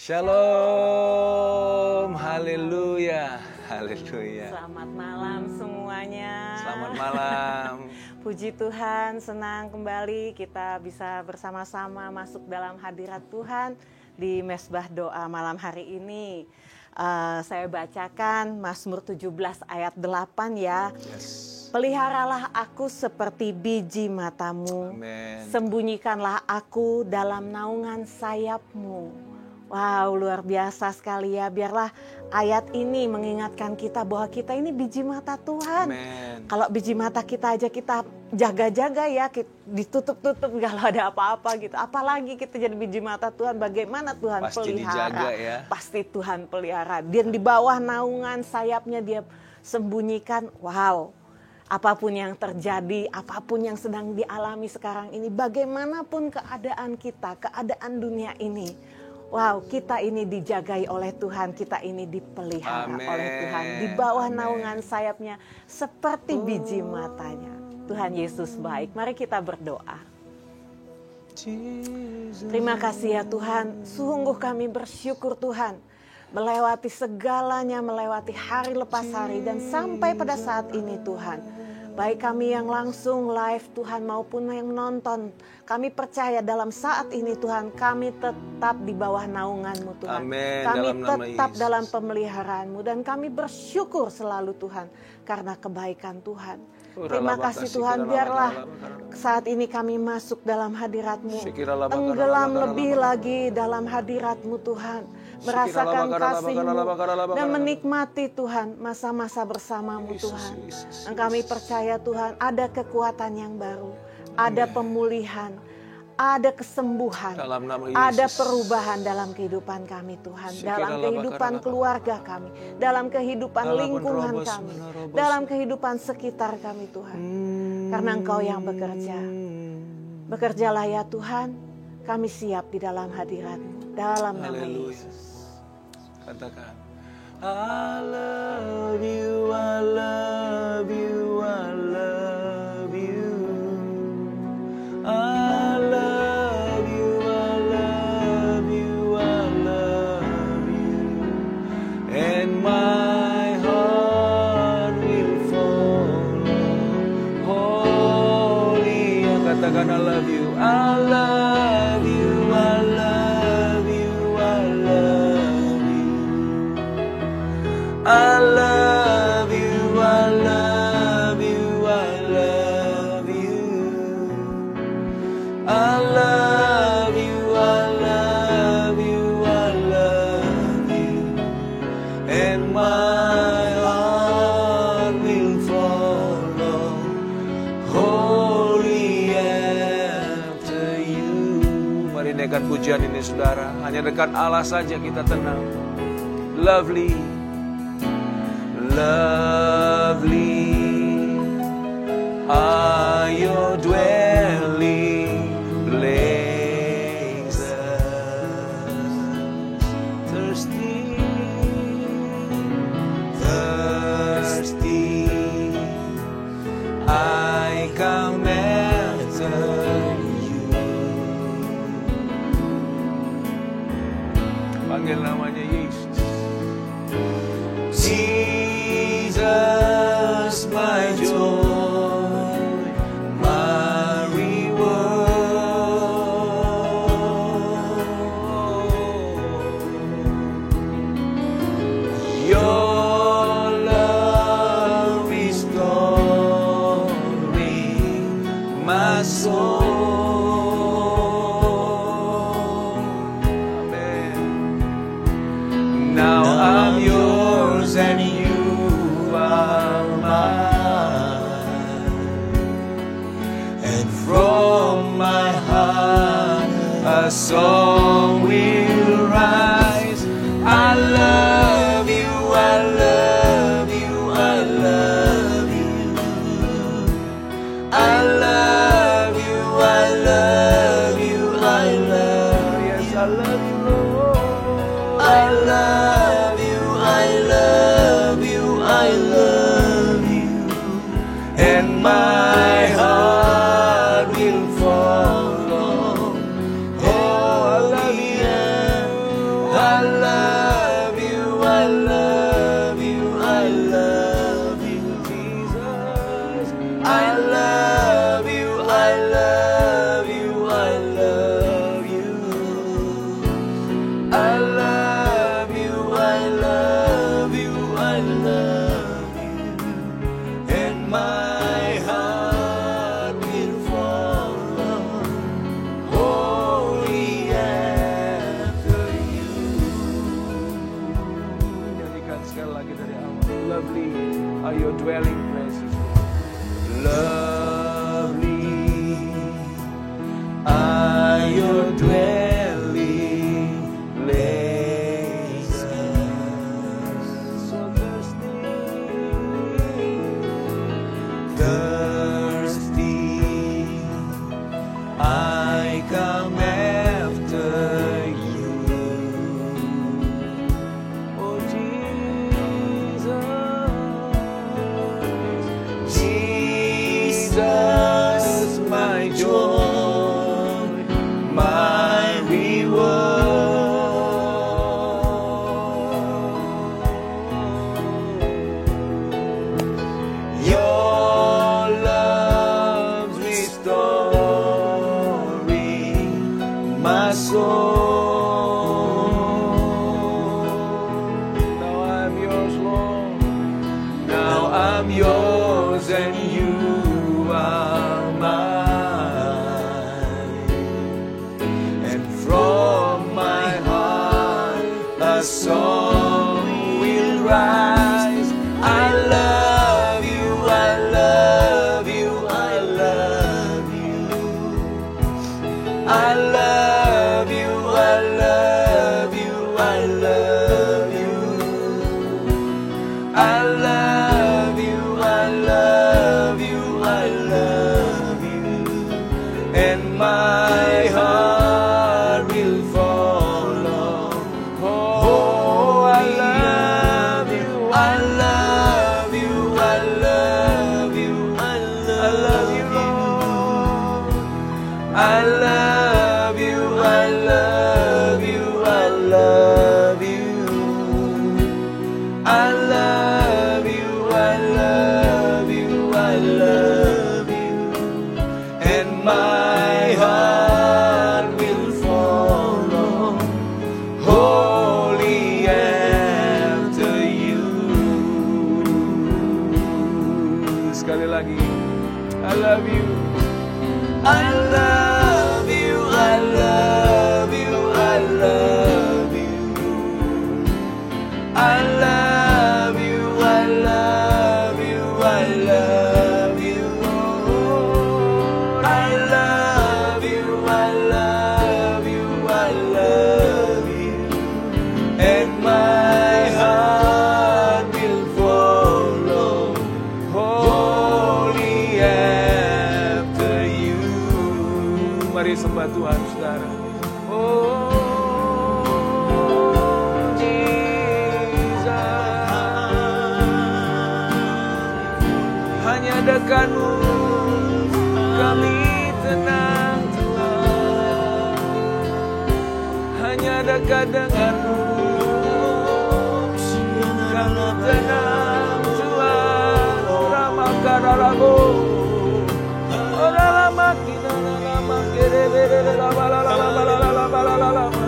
Shalom, haleluya, haleluya. Selamat malam semuanya. Selamat malam. Puji Tuhan, senang kembali kita bisa bersama-sama masuk dalam hadirat Tuhan di Mesbah Doa malam hari ini. Saya bacakan Mazmur 17 ayat 8 ya. Yes. Peliharalah aku seperti biji matamu, Amen. Sembunyikanlah aku dalam naungan sayapmu. Wow, luar biasa sekali ya. Biarlah ayat ini mengingatkan kita bahwa kita ini biji mata Tuhan. Amen. Kalau biji mata kita aja kita jaga-jaga ya, ditutup-tutup kalau ada apa-apa gitu. Apalagi kita jadi biji mata Tuhan, bagaimana Tuhan Pasti pelihara. dijaga ya. Pasti Tuhan pelihara. Dan di bawah naungan sayapnya dia sembunyikan. Wow. Apapun yang terjadi, apapun yang sedang dialami sekarang ini, bagaimanapun keadaan kita, keadaan dunia ini, wow, kita ini dijagai oleh Tuhan, kita ini dipelihara oleh Tuhan. Di bawah naungan sayapnya seperti biji matanya. Tuhan Yesus baik, mari kita berdoa. Terima kasih ya Tuhan, sungguh kami bersyukur Tuhan. Melewati segalanya, melewati hari lepas hari dan sampai pada saat ini Tuhan. Baik kami yang langsung live Tuhan maupun yang menonton. Kami percaya dalam saat ini Tuhan kami tetap di bawah naungan-Mu Tuhan. Amen. Kami Dalam nama tetap Yesus. dalam pemeliharaan-Mu dan kami bersyukur selalu Tuhan karena kebaikan Tuhan. Terima kasih Tuhan, biarlah saat ini kami masuk dalam hadirat-Mu, tenggelam lebih lagi dalam hadirat-Mu Tuhan, merasakan kasih-Mu dan menikmati Tuhan masa-masa bersama-Mu Tuhan. Dan kami percaya Tuhan ada kekuatan yang baru, ada pemulihan, ada kesembuhan, ada perubahan dalam kehidupan kami Tuhan, dalam kehidupan keluarga kami, dalam kehidupan lingkungan kami, dalam kehidupan sekitar kami Tuhan. Karena Engkau yang bekerja. Bekerjalah ya Tuhan, kami siap di dalam hadirat-Mu, dalam nama Yesus. Katakan, I love you, I love you, I love you. I love you, I love you, I love you. And my heart will follow. Holy, katakan I love you, I love you, I love you, I love you. I love you, I love you, I love you. I love you, I love you, I love you. And my heart will follow wholly after you. Mari naikkan pujian ini saudara. Hanya dekat Allah saja kita tenang. Lovely, lovely are your dwelling places. Thirsty, thirsty, I come after you. Panggil namanya Yesus. Jesus, my joy, my reward. Your love restoring my soul. Amen. Now I'm yours and you are mine, and from my heart a song will rise. I love you, I love you, I love you. I love you, I love you, I love you. Yes, I love you, Lord. I love you, I love you, I love you. And my heart will follow. Oh, I love you, I my heart will follow wholly after you. Nyanyikan sekali lagi dari awal. Lovely are your dwelling places. Lovely are your dwelling places. So thirsty, thirsty, I come after you. oh Jesus, Jesus, my joy, my reward. Your love's restoring my soul. now I'm yours, Lord. Now I'm yours and you are mine. And from my heart a song will rise. I love you, I love you, I love you. I love you, I love you, I love you. I love you, I love you, I love you. And my heart will follow. Oh, I love you, I love you, I love you, I love you, Lord. I love you, I love you, I love you. I love you, I love you, I love you. And my heart will follow wholly after you. Sekali lagi, I love you. I love you, I love you, I love you. I love you, I love you, I love you. I love you, I love you, I love you. And my heart will follow wholly after you. Mari sembah Tuhan, saudara. Oh, hanya dekat-Mu kami tenang Tuhan. Hanya dekat dengan-Mu kami tenang Tuhan. Ora makararago, ora lama kita lama kere-bere lama lama lama lama lama.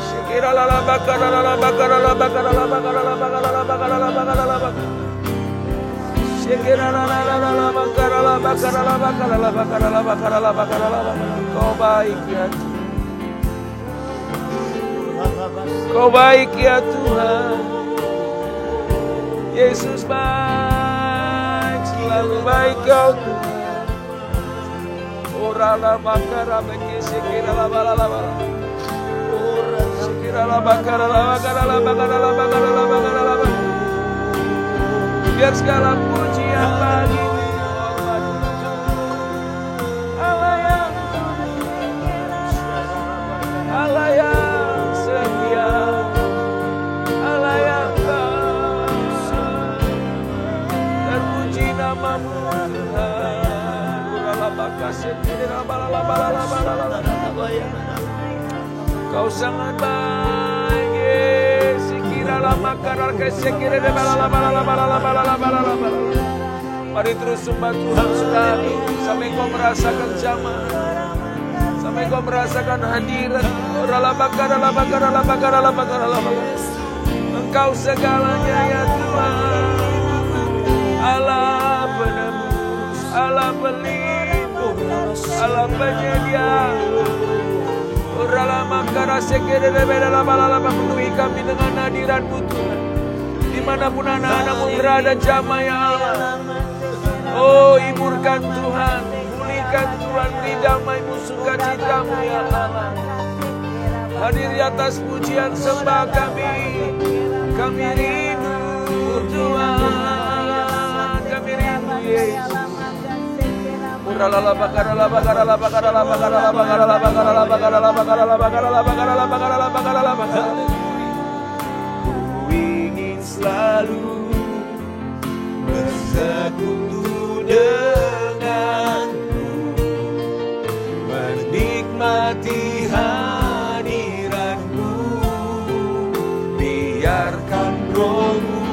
Sekira lama bakara lama bakara lama bakara lama bakara lama bakara lama bakara lama bakara lama. Kau baik ya Tuhan. Kau baik ya Tuhan. Yesus baik, selalu baik Kau Tuhan. Ora la makara beke sekira la bala la bala. Ora sekira la bakara la bakara la bakara la bakara la bakara la bakara. Biar segala pujian bagi hormat Allah yang Allah yang setia, Allah yang baik. Terpuji nama-Mu Tuhan. Kau sangat baik. Mari terus sembah Tuhan saudara, sampai kau merasakan jamaah, sampai kau merasakan hadirat. Engkau segalanya ya Tuhan. pelindung, Allah penyedia. Penuhi kami dengan hadirat-Mu Tuhan. Dimanapun anak-anak-Mu berada, jamah ya Allah. Oh, hiburkan Tuhan, pulihkan Tuhan, beri damai-Mu, sukacita-Mu ya Allah. Hadir di atas pujian sembah kami. Kami rindu Tuhan, kami rindu Yesus. Ku ingin selalu bersekutu denganmu, menikmati hadiratmu, biarkan Roh-Mu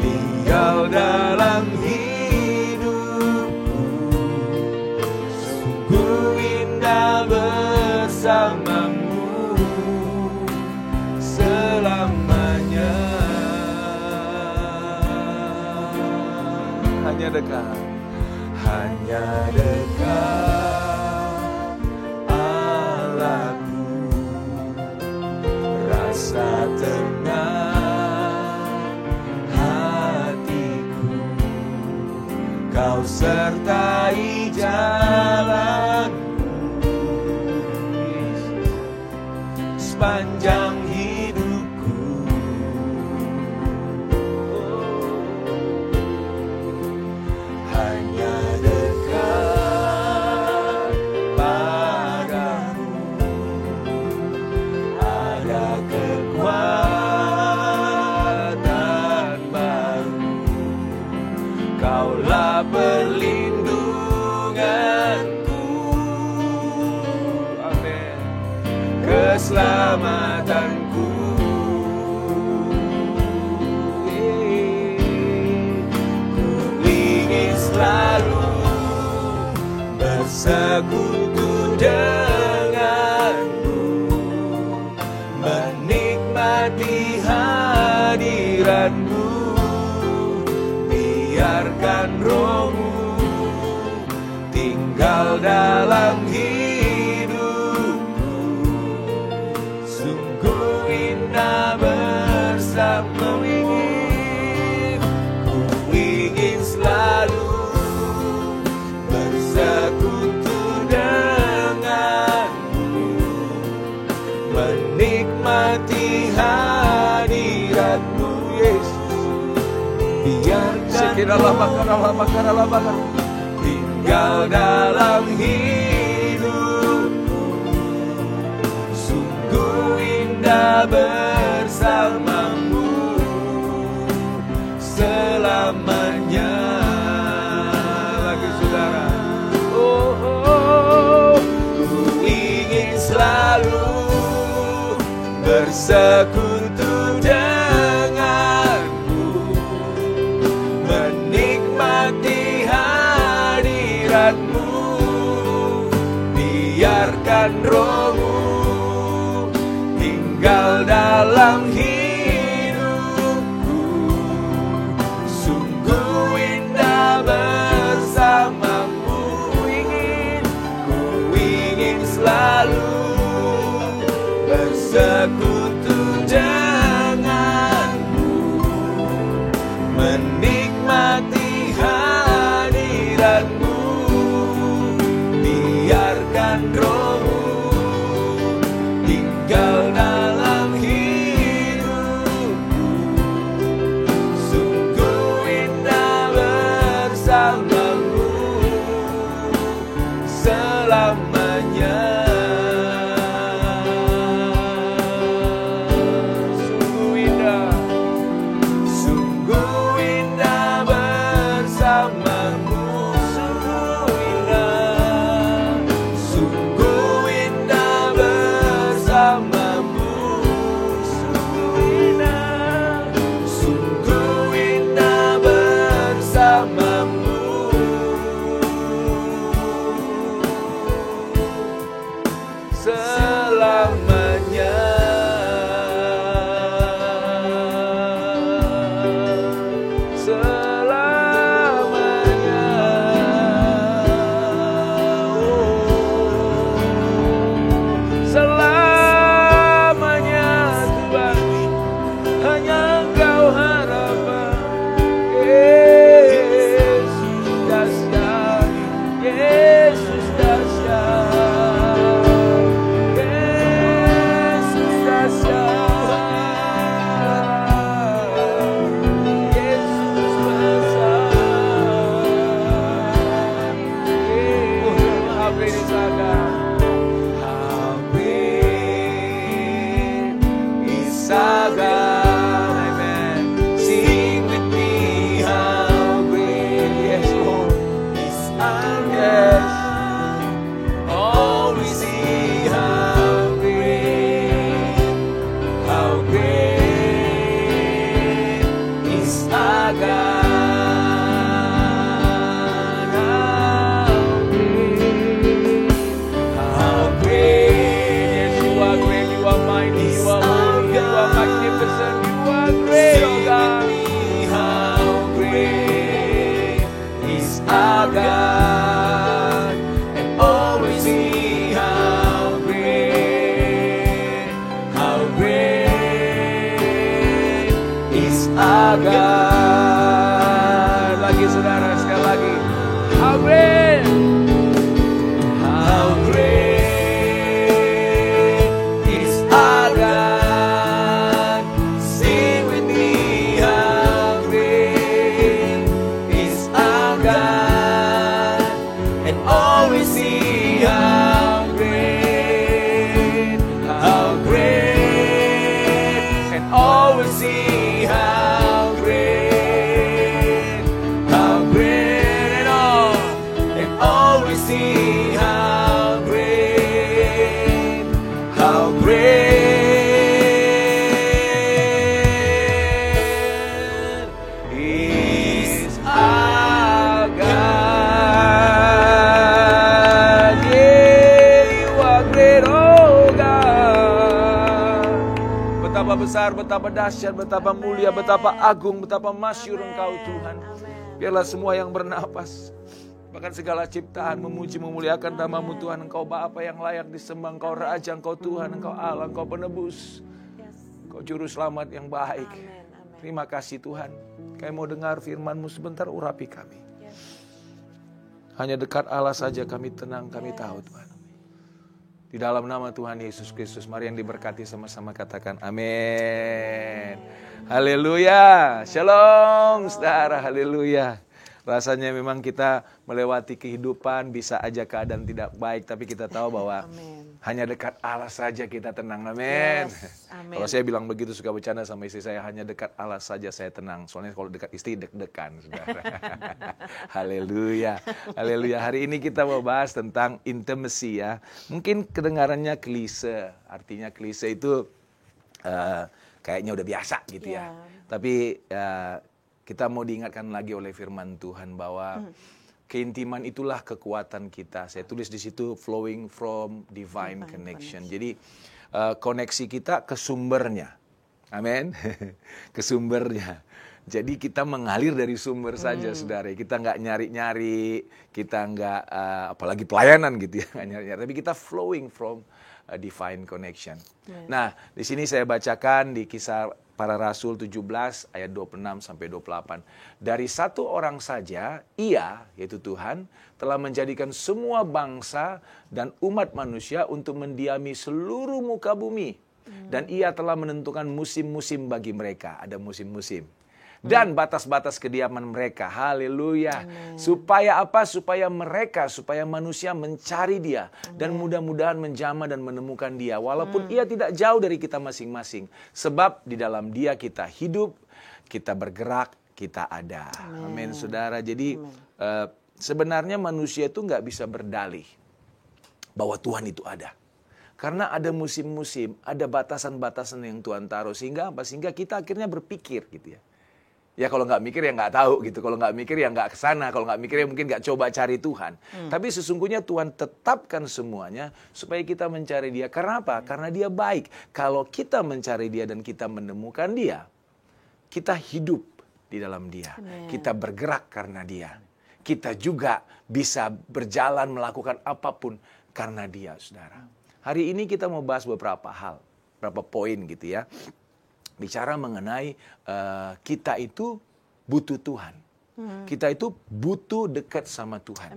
tinggal dalam hidupku. Sungguh indah bersamamu selamanya. Hanya dekat, hanya dekat Allahku, rasa tenang hatiku. Kau sertai jalanku sepanjang hidupku. Hanya dekat padamu ada kekuatan baru. Kaulah perlindunganku, amin, keselamatanku. Ku ingin selalu bersekutu denganmu, menikmati hadiratmu, biarkan Roh-Mu tinggal dalam hidupku. Sungguh indah bersama. Ku ingin selalu bersekutu denganmu, menikmati hadiratmu Yesus. Biarkan tinggal dalam hidupku. Sungguh indah bersamamu selamanya. Lagi saudara. Oh, oh, ku ingin selalu bersekutu denganmu, menikmati hadiratmu, biarkan Roh-Mu tinggal dalam hidupku. Sungguh indah bersamamu. Ku ingin selalu bersekutu denganmu, menikmati hadiratmu, biarkan Roh-Mu tinggal dalam hidupku. lagi saudara, sekali lagi. How great, how great is our God. Sing with me, how great is our God. And always see how great, and always see how great, and always see how great, is our God. Yeah, you are great, oh God. Betapa besar, betapa dahsyat, betapa mulia, betapa agung, betapa masyhur Engkau Tuhan. Biarlah semua yang bernapas, bahkan segala ciptaan memuji memuliakan nama-Mu Tuhan. Engkau Bapa yang layak disembah, Engkau Raja, Engkau Tuhan, Engkau Allah, Engkau penebus, Engkau juru selamat yang baik. Terima kasih Tuhan. Kami mau dengar firman-Mu sebentar, urapi kami. Hanya dekat Allah saja kami tenang, kami tahu Tuhan. Di dalam nama Tuhan Yesus Kristus, mari yang diberkati sama-sama katakan amin. Haleluya. Shalom saudara, haleluya. Rasanya memang kita melewati kehidupan, bisa aja keadaan tidak baik, tapi kita tahu bahwa hanya dekat Allah saja kita tenang. Amin. Yes, Kalau saya bilang begitu, suka bercanda sama istri saya, hanya dekat Allah saja saya tenang. Soalnya kalau dekat istri deg-degan, saudara. Haleluya. Haleluya. Hari ini kita mau bahas tentang intimacy ya. Mungkin kedengarannya klise. Artinya klise itu kayaknya udah biasa gitu ya. Tapi kita mau diingatkan lagi oleh firman Tuhan bahwa keintiman itulah kekuatan kita. Saya tulis di situ flowing from divine connection. Jadi koneksi kita ke sumbernya. Amin. Ke sumbernya. Jadi kita mengalir dari sumber saja, saudara. Kita nggak nyari-nyari, kita nggak apalagi pelayanan gitu ya, nggak nyari-nyari. Tapi kita flowing from divine connection. Nah, di sini saya bacakan di Kisah Para Rasul 17 ayat 26 sampai 28. Dari satu orang saja, Ia, yaitu Tuhan, telah menjadikan semua bangsa dan umat manusia untuk mendiami seluruh muka bumi. Dan Ia telah menentukan musim-musim bagi mereka. Ada musim-musim. Dan batas-batas kediaman mereka. Haleluya. Supaya apa? Supaya manusia mencari Dia. Dan mudah-mudahan menjamah dan menemukan Dia. Walaupun Ia tidak jauh dari kita masing-masing. Sebab di dalam Dia kita hidup, kita bergerak, kita ada. Amin, saudara. Jadi sebenarnya manusia itu nggak bisa berdalih bahwa Tuhan itu ada. Karena ada musim-musim, ada batasan-batasan yang Tuhan taruh. Sehingga apa? Sehingga kita akhirnya berpikir gitu ya. Ya kalau nggak mikir ya nggak tahu gitu. Kalau nggak mikir ya nggak kesana. Kalau nggak mikir ya mungkin nggak coba cari Tuhan. Tapi sesungguhnya Tuhan tetapkan semuanya supaya kita mencari Dia. Karena apa? Karena Dia baik. Kalau kita mencari Dia dan kita menemukan Dia, kita hidup di dalam Dia. Kita bergerak karena Dia. Kita juga bisa berjalan melakukan apapun karena Dia, saudara. Hari ini kita mau bahas beberapa hal, beberapa poin gitu ya. Bicara mengenai kita itu butuh Tuhan. Kita itu butuh dekat sama Tuhan.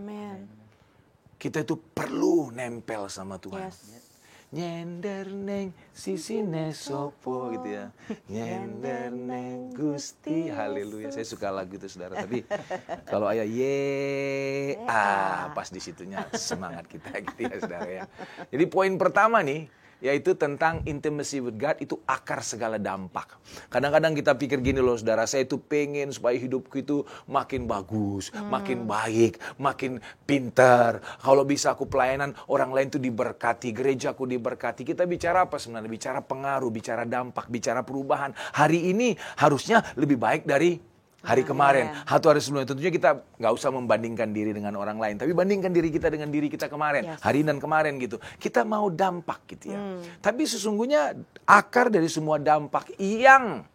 Kita itu perlu nempel sama Tuhan. Nyender neng sisi nesopo gitu ya. Nyender neng Gusti. Haleluya. Saya suka lagu itu, saudara. Tapi kalau ayah pas di situnya semangat kita gitu ya, saudara ya. Jadi poin pertama nih, yaitu tentang intimacy with God, itu akar segala dampak. Kadang-kadang kita pikir gini loh, saudara, saya itu pengen supaya hidupku itu makin bagus, makin baik, makin pintar. Kalau bisa aku pelayanan, orang lain itu diberkati, gerejaku diberkati. Kita bicara apa sebenarnya? Bicara pengaruh, bicara dampak, bicara perubahan. Hari ini harusnya lebih baik dari hari kemarin, atau hari sebelumnya. Tentunya kita nggak usah membandingkan diri dengan orang lain, tapi bandingkan diri kita dengan diri kita kemarin, hari dan kemarin gitu. Kita mau dampak gitu ya. Tapi sesungguhnya akar dari semua dampak yang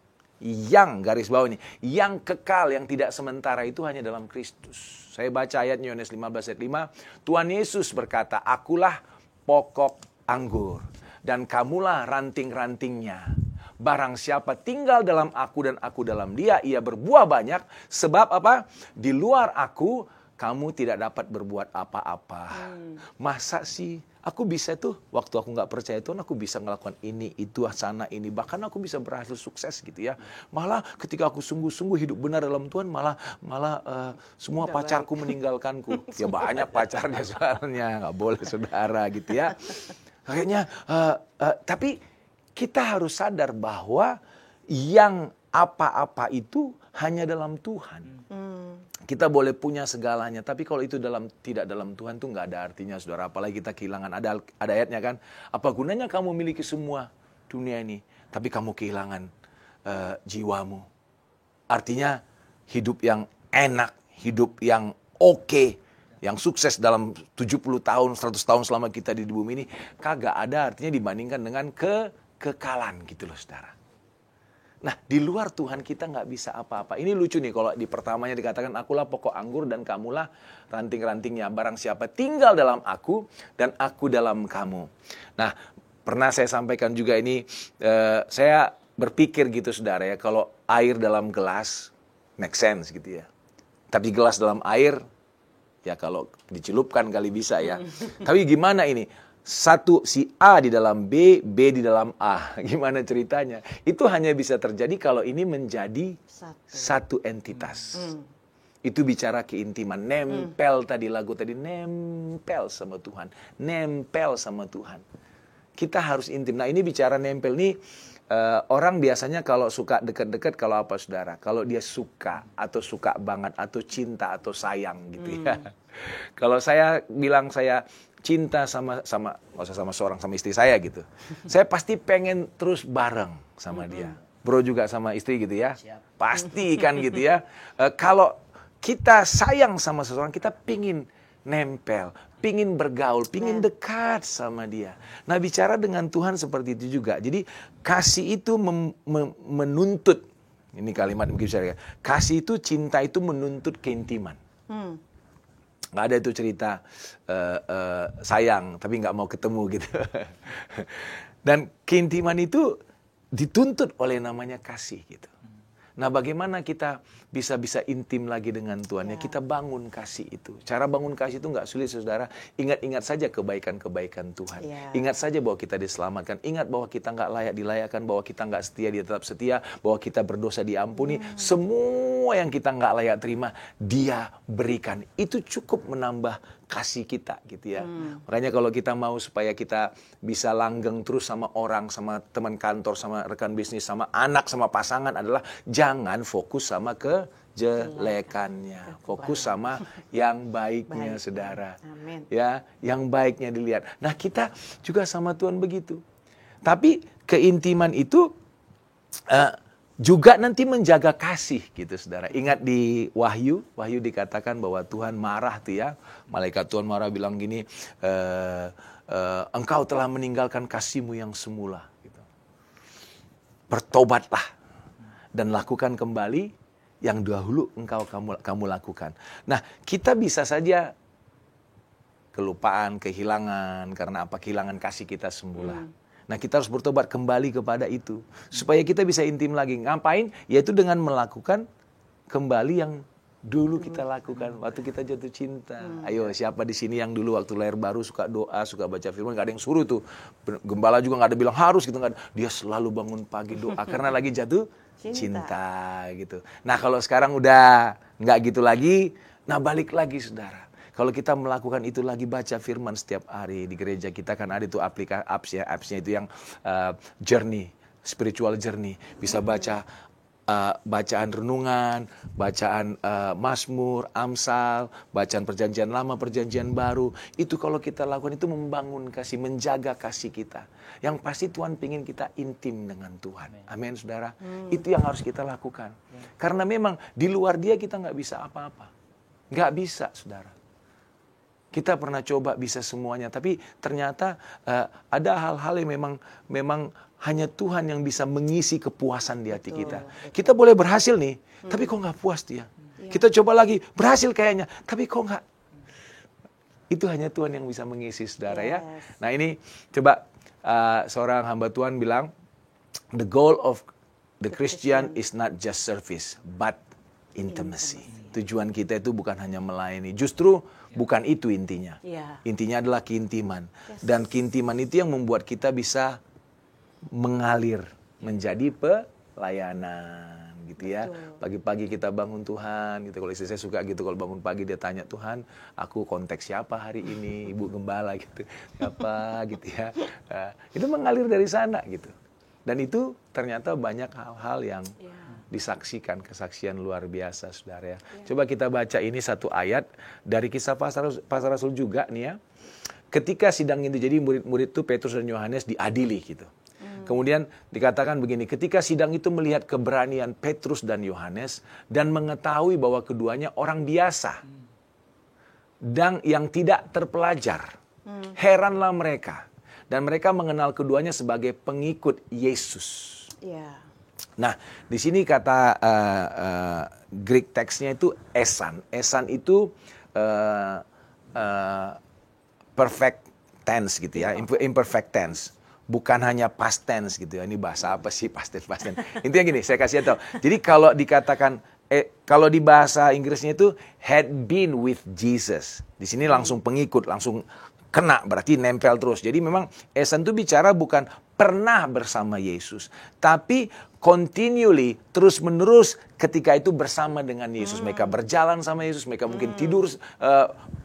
garis bawah ini, yang kekal, yang tidak sementara itu hanya dalam Kristus. Saya baca ayat Yohanes 15 ayat 5. Tuhan Yesus berkata, "Akulah pokok anggur dan kamulah ranting-rantingnya. barang siapa tinggal dalam aku dan aku dalam dia, ia berbuah banyak. Sebab apa? Di luar aku, kamu tidak dapat berbuat apa-apa. Masa sih? Aku bisa tuh, waktu aku nggak percaya Tuhan, aku bisa ngelakukan ini, itu, sana, ini. Bahkan aku bisa berhasil sukses gitu ya. Malah ketika aku sungguh-sungguh hidup benar dalam Tuhan, malah semua pacarku meninggalkanku. Ya banyak pacarnya soalnya, nggak boleh saudara gitu ya. Akhirnya, tapi kita harus sadar bahwa yang apa-apa itu hanya dalam Tuhan. Kita boleh punya segalanya, tapi kalau itu tidak dalam Tuhan tuh nggak ada artinya, saudara. Apalagi kita kehilangan. Ada ayatnya kan, apa gunanya kamu miliki semua dunia ini, tapi kamu kehilangan jiwamu. Artinya hidup yang enak, hidup yang oke, yang sukses dalam 70 tahun, 100 tahun selama kita di bumi ini, kagak ada artinya dibandingkan dengan kekekalan gitu loh, saudara. Nah, di luar Tuhan kita nggak bisa apa-apa. Ini lucu nih kalau di pertamanya dikatakan, akulah pokok anggur dan kamulah ranting-rantingnya. Barang siapa tinggal dalam aku dan aku dalam kamu. Nah, pernah saya sampaikan juga ini, saya berpikir gitu saudara ya, kalau air dalam gelas, make sense gitu ya. Tapi gelas dalam air, ya kalau dicelupkan kali bisa ya. Tapi gimana ini? Satu si A di dalam B, B di dalam A. Gimana ceritanya? Itu hanya bisa terjadi kalau ini menjadi satu entitas. Itu bicara keintiman. Nempel tadi lagu tadi, nempel sama Tuhan. Nempel sama Tuhan. Kita harus intim. Nah ini bicara nempel nih, orang biasanya kalau suka dekat-dekat, kalau apa saudara? Kalau dia suka atau suka banget atau cinta atau sayang gitu ya. Kalau saya bilang saya cinta sama nggak usah sama seorang, sama istri saya gitu. Saya pasti pengen terus bareng sama dia. Bro juga sama istri gitu ya. Siap. Pasti kan gitu ya. Kalau kita sayang sama seseorang, kita pingin nempel, pingin bergaul, pingin dekat sama dia. Nah bicara dengan Tuhan seperti itu juga. Jadi kasih itu menuntut, ini kalimat mungkin saya, kasih itu, cinta itu menuntut keintiman. Nggak ada itu cerita sayang tapi nggak mau ketemu gitu. Dan keintiman itu dituntut oleh namanya kasih gitu. Nah bagaimana kita bisa intim lagi dengan Tuhan ya, kita bangun kasih itu. Cara bangun kasih itu nggak sulit saudara. Ingat-ingat saja kebaikan-kebaikan Tuhan. Ingat saja bahwa kita diselamatkan. Ingat bahwa kita nggak layak dilayakkan, bahwa kita nggak setia, dia tetap setia, bahwa kita berdosa diampuni. Semua yang kita nggak layak terima, dia berikan. Itu cukup menambah kasih kita gitu ya. Makanya kalau kita mau supaya kita bisa langgeng terus sama orang, sama teman kantor, sama rekan bisnis, sama anak, sama pasangan adalah jangan fokus sama kejelekannya. Fokus sama yang baiknya saudara. Amin. Ya, yang baiknya dilihat. Nah, kita juga sama Tuhan begitu. Tapi keintiman itu juga nanti menjaga kasih gitu saudara. Ingat di Wahyu dikatakan bahwa Tuhan marah tuh ya. Malaikat Tuhan marah bilang gini, engkau telah meninggalkan kasihmu yang semula. Gitu. Bertobatlah dan lakukan kembali yang dahulu kamu lakukan. Nah kita bisa saja kelupaan, kehilangan, karena apa? Kehilangan kasih kita semula. Nah kita harus bertobat kembali kepada itu. Supaya kita bisa intim lagi. Ngapain? Yaitu dengan melakukan kembali yang dulu kita lakukan waktu kita jatuh cinta. Ayo siapa di sini yang dulu waktu lahir baru suka doa, suka baca firman, gak ada yang suruh tuh. Gembala juga gak ada bilang harus gitu. Gak ada. Dia selalu bangun pagi doa karena lagi jatuh cinta gitu. Nah kalau sekarang udah gak gitu lagi, nah balik lagi saudara. Kalau kita melakukan itu lagi, baca firman setiap hari di gereja kita kan ada itu apps-nya itu yang journey, spiritual journey. Bisa baca bacaan renungan, bacaan Mazmur, Amsal, bacaan perjanjian lama, perjanjian baru. Itu kalau kita lakukan itu membangun kasih, menjaga kasih kita. Yang pasti Tuhan ingin kita intim dengan Tuhan. Amin saudara. Itu yang harus kita lakukan. Karena memang di luar dia kita nggak bisa apa-apa. Nggak bisa saudara. Kita pernah coba bisa semuanya, tapi ternyata ada hal-hal yang memang hanya Tuhan yang bisa mengisi kepuasan di hati kita. Kita boleh berhasil nih, tapi kok nggak puas dia. Kita coba lagi, berhasil kayaknya, tapi kok nggak. Itu hanya Tuhan yang bisa mengisi saudara ya. Nah ini coba seorang hamba Tuhan bilang, the goal of the Christian is not just service, but intimacy. Tujuan kita itu bukan hanya melayani. Justru bukan itu intinya. Intinya adalah keintiman. Dan keintiman itu yang membuat kita bisa mengalir menjadi pelayanan. Gitu ya. Pagi-pagi kita bangun Tuhan gitu. Kalau istri saya suka gitu, kalau bangun pagi dia tanya, Tuhan, aku konteks siapa hari ini? Ibu gembala gitu. Siapa gitu ya. Itu mengalir dari sana gitu. Dan itu ternyata banyak hal-hal yang disaksikan, kesaksian luar biasa, saudara ya. Coba kita baca ini satu ayat dari Kisah Para Rasul juga nih ya. Ketika sidang itu jadi murid-murid itu Petrus dan Yohanes diadili gitu. Kemudian dikatakan begini, ketika sidang itu melihat keberanian Petrus dan Yohanes dan mengetahui bahwa keduanya orang biasa dan yang tidak terpelajar, heranlah mereka. Dan mereka mengenal keduanya sebagai pengikut Yesus. Nah, di sini kata Greek teksnya itu esan. Esan itu perfect tense gitu ya, imperfect tense. Bukan hanya past tense gitu ya. Ini bahasa apa sih past tense? Intinya gini, saya kasih tahu. Jadi kalau dikatakan kalau di bahasa Inggrisnya itu had been with Jesus. Di sini langsung pengikut, langsung kena, berarti nempel terus. Jadi memang esan itu bicara bukan pernah bersama Yesus, tapi continually, terus-menerus ketika itu bersama dengan Yesus. Mereka berjalan sama Yesus, mereka mungkin tidur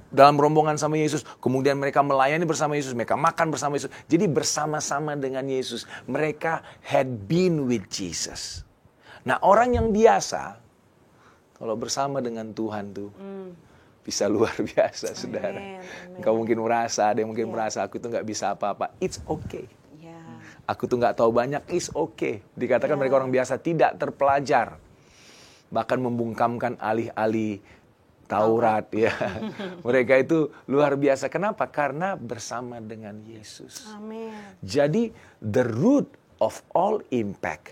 dalam rombongan sama Yesus, kemudian mereka melayani bersama Yesus, mereka makan bersama Yesus. Jadi bersama-sama dengan Yesus, mereka had been with Jesus. Nah, orang yang biasa, kalau bersama dengan Tuhan tuh, bisa luar biasa, saudara. Engkau mungkin merasa, ada yang mungkin merasa, aku tuh gak bisa apa-apa. It's okay. Aku tuh gak tahu banyak, it's okay. Dikatakan mereka orang biasa, tidak terpelajar. Bahkan membungkamkan alih-alih Taurat ya. Mereka itu luar biasa. Kenapa? Karena bersama dengan Yesus. Amin. Jadi the root of all impact,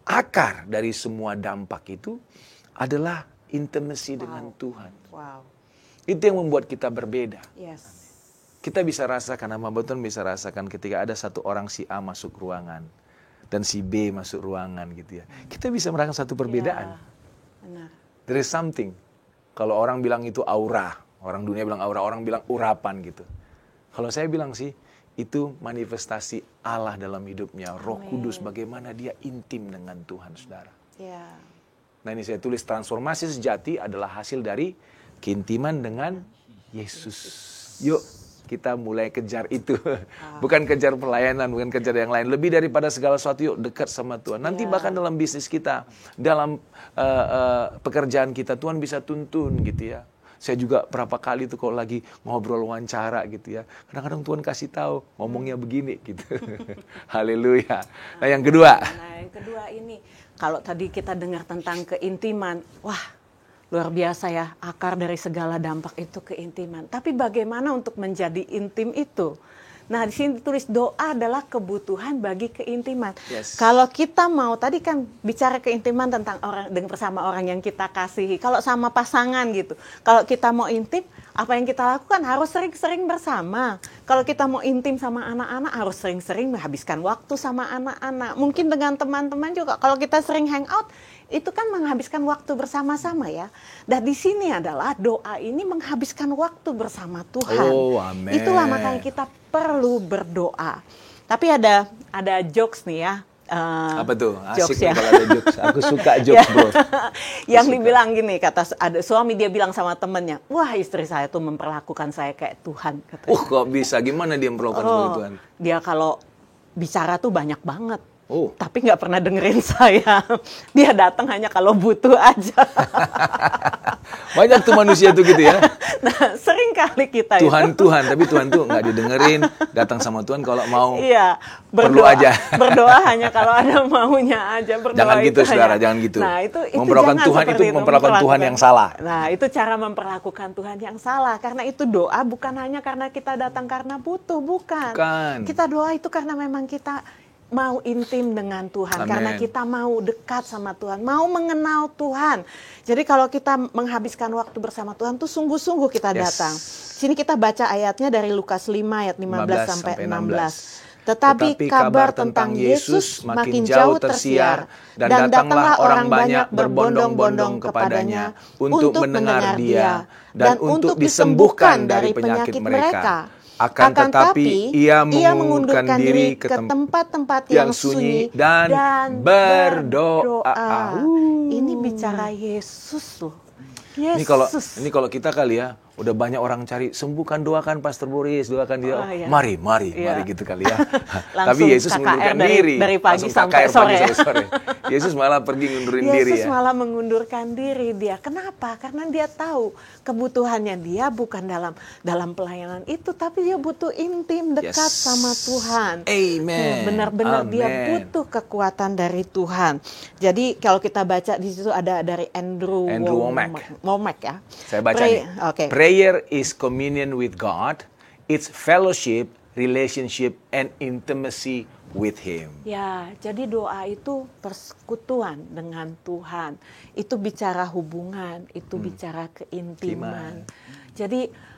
akar dari semua dampak itu adalah intimacy dengan Tuhan. Itu yang membuat kita berbeda. Kita bisa rasakan, nama Tuhan bisa rasakan ketika ada satu orang si A masuk ruangan dan si B masuk ruangan gitu ya. Kita bisa merasakan satu perbedaan. Benar. There is something. Kalau orang bilang itu aura, orang dunia bilang aura, orang bilang urapan gitu. Kalau saya bilang sih, itu manifestasi Allah dalam hidupnya, Roh Kudus, bagaimana dia intim dengan Tuhan, saudara. Nah ini saya tulis, transformasi sejati adalah hasil dari keintiman dengan Yesus. Yuk, kita mulai kejar itu. Bukan kejar pelayanan, bukan kejar yang lain. Lebih daripada segala sesuatu, yuk dekat sama Tuhan. Nanti bahkan dalam bisnis kita, dalam pekerjaan kita, Tuhan bisa tuntun gitu ya. Saya juga berapa kali tuh kalau lagi ngobrol wawancara gitu ya. Kadang-kadang Tuhan kasih tahu, ngomongnya begini gitu. Haleluya. Nah yang kedua. Nah yang kedua ini, kalau tadi kita dengar tentang keintiman, wah luar biasa ya, akar dari segala dampak itu keintiman. Tapi bagaimana untuk menjadi intim itu? Nah, di sini ditulis doa adalah kebutuhan bagi keintiman. Kalau kita mau, tadi kan bicara keintiman tentang orang dengan bersama orang yang kita kasihi. Kalau sama pasangan gitu. Kalau kita mau intim, apa yang kita lakukan harus sering-sering bersama. Kalau kita mau intim sama anak-anak, harus sering-sering menghabiskan waktu sama anak-anak. Mungkin dengan teman-teman juga. Kalau kita sering hangout, itu kan menghabiskan waktu bersama-sama ya. Dan di sini adalah doa ini menghabiskan waktu bersama Tuhan. Amen. Itulah makanya kita perlu berdoa. Tapi ada jokes nih ya. Apa tuh? Asik Jokes ya. Kalau ada jokes. Aku suka jokes, bro. Yang dibilang gini, kata ada suami dia bilang sama temennya, wah istri saya tuh memperlakukan saya kayak Tuhan. Katanya. Kok bisa? Gimana dia memperlakukan sebagai Tuhan? Dia kalau bicara tuh banyak banget. Tapi nggak pernah dengerin saya. Dia datang hanya kalau butuh aja. Banyak tuh manusia tuh gitu ya. Nah, sering kali kita Tuhan, tapi Tuhan tuh nggak didengerin. Datang sama Tuhan kalau mau. Iya, perlu aja. Berdoa hanya kalau ada maunya aja. Berdoa jangan gitu, saudara, jangan gitu. Nah, itu memperlakukan Tuhan itu memperlakukan Tuhan yang salah. Nah, itu cara memperlakukan Tuhan yang salah. Karena itu doa bukan hanya karena kita datang karena butuh, bukan. Kita doa itu karena memang kita mau intim dengan Tuhan. Amen. Karena kita mau dekat sama Tuhan, mau mengenal Tuhan. Jadi kalau kita menghabiskan waktu bersama Tuhan tuh sungguh-sungguh kita datang. Sini kita baca ayatnya dari Lukas 5 ayat 15 sampai 16. Tetapi kabar tentang Yesus makin jauh tersiar, dan datanglah orang banyak berbondong-bondong kepadanya untuk mendengar Dia dan untuk disembuhkan dari penyakit mereka. Akan tetapi ia mengundurkan diri ke tempat-tempat yang sunyi dan berdoa. Ini bicara Yesus loh. Yesus. Ini kalau kita kali ya, udah banyak orang cari, sembuhkan, doakan Pastor Boris, doakan dia. Iya. Mari gitu kali ya. Tapi Yesus KKR mengundurkan diri. Dari pagi langsung sampai KKR sore. Yesus malah pergi ngundurin diri Yesus ya. malah mengundurkan diri dia. Kenapa? Karena dia tahu kebutuhannya dia bukan dalam pelayanan itu, tapi dia butuh intim, dekat sama Tuhan. Amen. Benar-benar dia butuh kekuatan dari Tuhan. Jadi kalau kita baca di situ ada dari Andrew Wommack ya. Saya baca nih. Okay. Prayer is communion with God. It's fellowship, relationship, and intimacy with Him. Ya, jadi doa itu persekutuan dengan Tuhan. Itu bicara hubungan, itu bicara keintiman. Jadi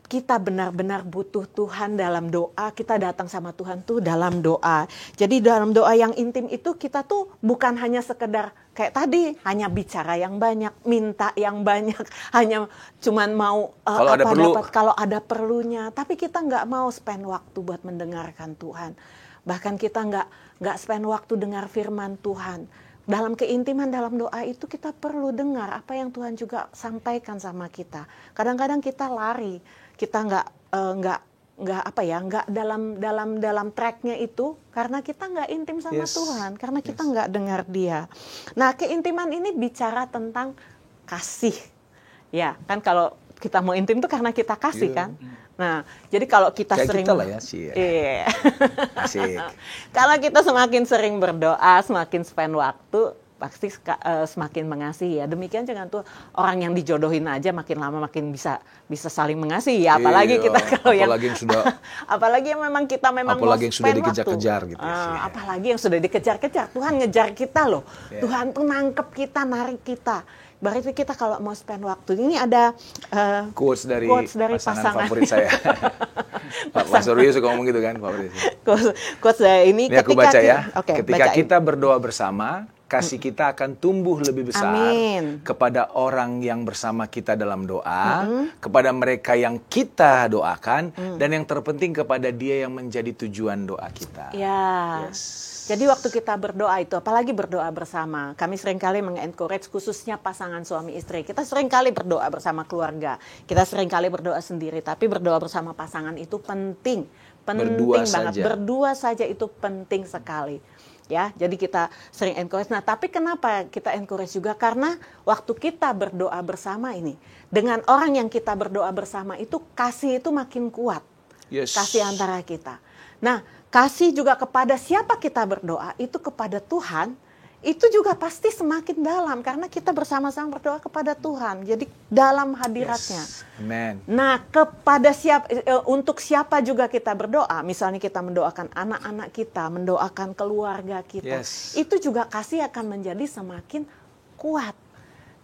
kita benar-benar butuh Tuhan dalam doa. Kita datang sama Tuhan tuh dalam doa. Jadi dalam doa yang intim itu kita tuh bukan hanya sekedar kayak tadi, hanya bicara yang banyak, minta yang banyak, hanya cuman mau kalau ada perlunya. Tapi kita nggak mau spend waktu buat mendengarkan Tuhan. Bahkan kita nggak spend waktu dengar firman Tuhan. Dalam keintiman, dalam doa itu kita perlu dengar apa yang Tuhan juga sampaikan sama kita. Kadang-kadang kita lari, kita nggak dalam tracknya itu karena kita nggak intim sama Tuhan, karena kita nggak dengar Dia. Nah, keintiman ini bicara tentang kasih, ya kan kalau kita mau intim itu karena kita kasih kan. Nah, jadi kalau kita kayak sering kita lah ya sih. Iya. Asik. Kalau kita semakin sering berdoa, semakin spend waktu, pasti semakin mengasihi ya. Demikian jangan tuh orang yang dijodohin aja makin lama makin bisa saling mengasihi ya. Apalagi kita kalau apalagi yang sudah apalagi yang memang kita apalagi yang sudah dikejar-kejar gitu. Apalagi yang sudah dikejar-kejar. Tuhan ngejar kita loh. Tuhan tuh nangkep kita, narik kita. Berarti kita kalau mau spend waktu, ini ada quotes dari pasangan favorit saya. Pak Suryo suka ngomong gitu kan, favorit. Quotes ini aku baca ya. bacain. Ketika kita berdoa bersama, kasih kita akan tumbuh lebih besar. Amin. Kepada orang yang bersama kita dalam doa, kepada mereka yang kita doakan, dan yang terpenting kepada Dia yang menjadi tujuan doa kita. Ya. Jadi waktu kita berdoa itu, apalagi berdoa bersama, kami seringkali mengencourage khususnya pasangan suami istri. Kita seringkali berdoa bersama keluarga, kita seringkali berdoa sendiri, tapi berdoa bersama pasangan itu penting Berdua banget. saja. Berdua saja itu penting sekali. Ya, jadi kita sering encourage. Nah, tapi kenapa kita encourage juga? Karena waktu kita berdoa bersama ini, dengan orang yang kita berdoa bersama itu, kasih itu makin kuat. Kasih antara kita. Nah, kasih juga kepada siapa kita berdoa, itu kepada Tuhan, itu juga pasti semakin dalam. Karena kita bersama-sama berdoa kepada Tuhan. Jadi dalam hadiratnya. Amen. Nah, untuk siapa juga kita berdoa. Misalnya kita mendoakan anak-anak kita, mendoakan keluarga kita. Itu juga kasih akan menjadi semakin kuat.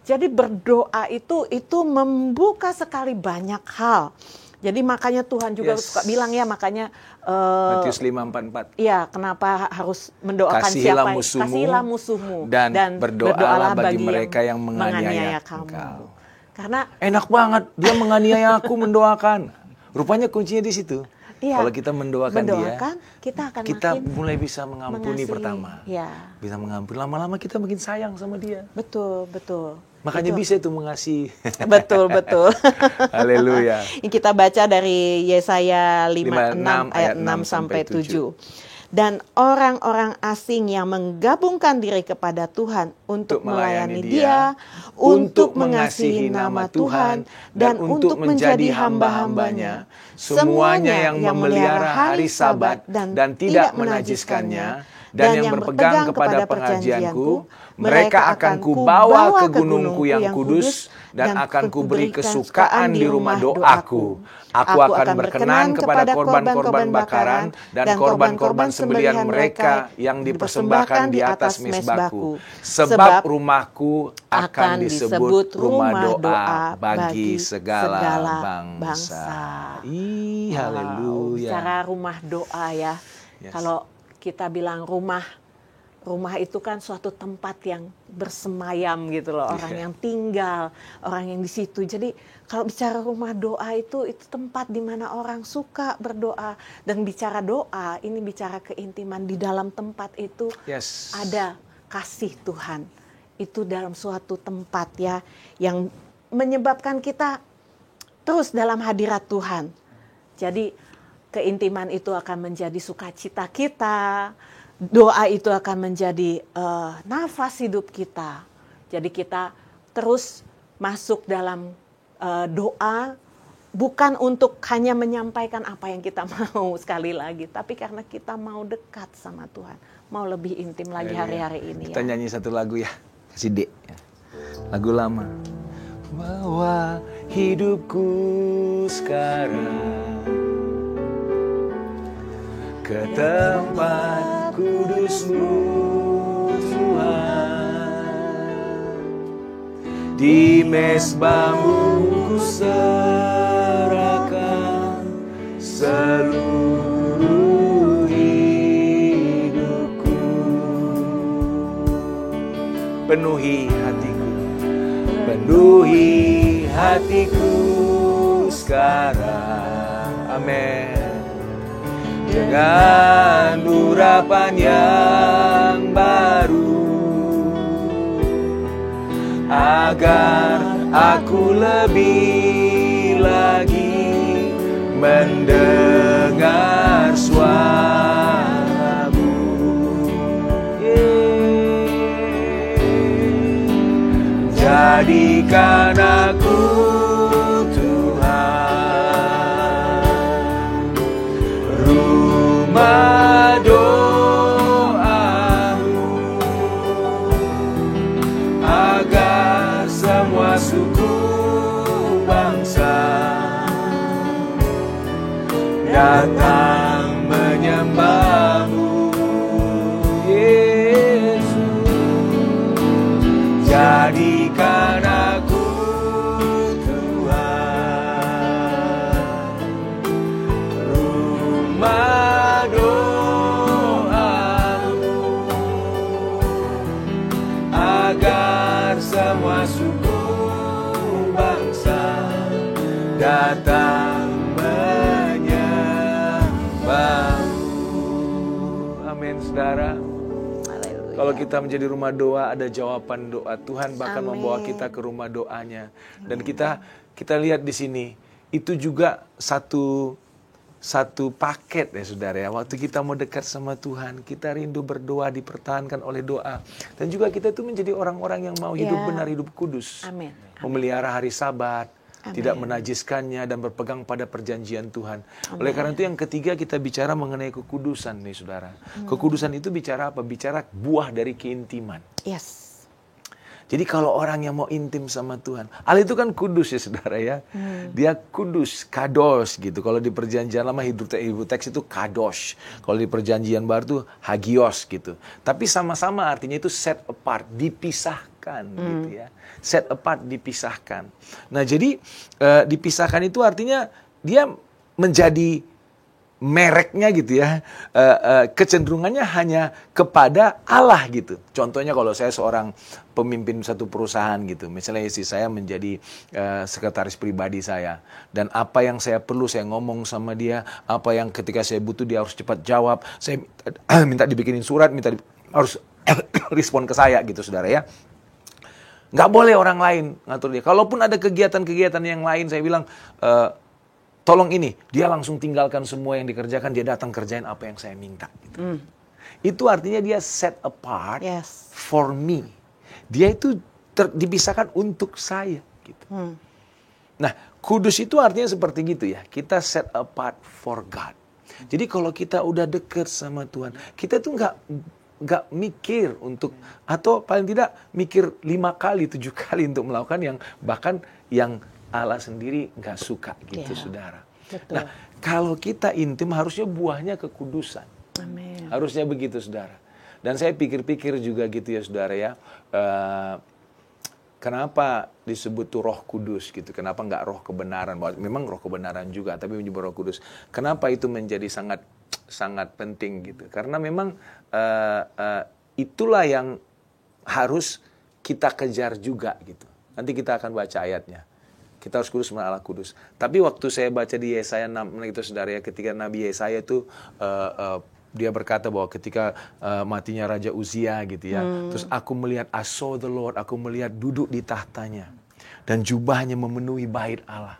Jadi berdoa itu membuka sekali banyak hal. Jadi makanya Tuhan juga suka bilang ya, makanya Matius 5:44. Iya, kenapa harus mendoakan Kasihilah musuhmu dan berdoalah bagi mereka yang menganiaya kamu. Karena enak banget dia menganiaya aku mendoakan. Rupanya kuncinya di situ. Iya, kalau kita mendoakan dia, kita mulai bisa mengampuni pertama. Ya. Bisa mengampuni, lama-lama kita makin sayang sama dia. Betul. Makanya bisa itu mengasihi. Betul. Haleluya. Kita baca dari Yesaya 56 ayat 6 sampai 7. Dan orang-orang asing yang menggabungkan diri kepada Tuhan untuk melayani Dia, untuk mengasihi nama Tuhan, dan untuk menjadi hamba-hambanya, semuanya yang memelihara hari Sabat dan tidak menajiskannya, dan yang berpegang kepada perjanjianku, mereka akan kubawa ke gunungku yang kudus, dan akan kuberi kesukaan di rumah doaku. Aku akan berkenan kepada korban-korban bakaran dan korban-korban sembelihan mereka yang dipersembahkan di atas mezbahku. Sebab rumahku akan disebut rumah doa bagi segala bangsa. Haleluya. Cara rumah doa ya. Yes. Kalau kita bilang rumah itu kan suatu tempat yang bersemayam gitu loh, orang yang tinggal, orang yang di situ. Jadi kalau bicara rumah doa itu tempat di mana orang suka berdoa. Dan bicara doa, ini bicara keintiman. Di dalam tempat itu ada kasih Tuhan. Itu dalam suatu tempat ya, yang menyebabkan kita terus dalam hadirat Tuhan. Jadi keintiman itu akan menjadi sukacita kita. Doa itu akan menjadi nafas hidup kita. Jadi kita terus masuk dalam doa, bukan untuk hanya menyampaikan apa yang kita mau sekali lagi, tapi karena kita mau dekat sama Tuhan, mau lebih intim lagi hari-hari ini. Kita nyanyi satu lagu ya, kasih D. Lagu lama. Bawa hidupku sekarang ke tempat kudus-Mu Tuhan, di mezbah-Mu ku serahkan seluruh hidupku. Penuhi hatiku sekarang, amin, dengan urapan yang baru, agar aku lebih lagi mendengar suara-Mu. Jadikan aku Tuhan rumah doa-Mu, agar semua suku bangsa datang menyembah-Mu, Yesus. Jadikan aku Tuhan rumah doa-Mu, agar semua suku bangsa datang menyembah-Mu. Amin, saudara. Kalau kita menjadi rumah doa, ada jawaban doa. Tuhan bahkan membawa kita ke rumah doanya. Dan kita lihat di sini, itu juga satu paket ya saudara ya. Waktu kita mau dekat sama Tuhan, kita rindu berdoa, dipertahankan oleh doa. Dan juga kita itu menjadi orang-orang yang mau hidup benar, hidup kudus. Amin. Memelihara hari Sabat, tidak menajiskannya, dan berpegang pada perjanjian Tuhan. Oleh karena itu yang ketiga, kita bicara mengenai kekudusan nih saudara. Kekudusan itu bicara apa? Bicara buah dari keintiman. Yes. Jadi kalau orang yang mau intim sama Tuhan, Allah itu kan kudus ya saudara ya. Dia kudus, kados gitu. Kalau di perjanjian lama Hebrew teks itu kadosh. Kalau di perjanjian baru itu hagios gitu. Tapi sama-sama artinya itu set apart, dipisahkan gitu ya. Set apart, dipisahkan. Nah jadi dipisahkan itu artinya dia menjadi mereknya gitu ya, kecenderungannya hanya kepada Allah gitu. Contohnya kalau saya seorang pemimpin satu perusahaan gitu, misalnya istri saya menjadi sekretaris pribadi saya, dan apa yang saya perlu saya ngomong sama dia, apa yang ketika saya butuh dia harus cepat jawab, saya minta dibikinin surat, harus respon ke saya gitu saudara ya. Nggak boleh orang lain ngatur dia. Kalaupun ada kegiatan-kegiatan yang lain, saya bilang, tolong ini, dia langsung tinggalkan semua yang dikerjakan, dia datang kerjain apa yang saya minta. Gitu. Itu artinya dia set apart for me. Dia itu dipisahkan untuk saya. Gitu. Nah, kudus itu artinya seperti gitu ya. Kita set apart for God. Jadi kalau kita udah deket sama Tuhan, kita tuh nggak mikir untuk, atau paling tidak mikir 5 kali, 7 kali untuk melakukan yang bahkan yang Allah sendiri nggak suka gitu saudara. Betul. Nah kalau kita intim harusnya buahnya kekudusan. Amin. Harusnya begitu saudara. Dan saya pikir-pikir juga gitu ya saudara ya. Kenapa disebut tuh Roh Kudus gitu? Kenapa nggak Roh Kebenaran? Memang Roh Kebenaran juga, tapi menyebut Roh Kudus. Kenapa itu menjadi sangat sangat penting gitu. Karena memang itulah yang harus kita kejar juga gitu. Nanti kita akan baca ayatnya. Kita harus kudus menurut Allah kudus. Tapi waktu saya baca di Yesaya 6 itu saudara ya, ketika Nabi Yesaya itu dia berkata bahwa ketika matinya Raja Uzia gitu ya, terus aku melihat, I saw the Lord, aku melihat duduk di tahtanya dan jubahnya memenuhi bait Allah.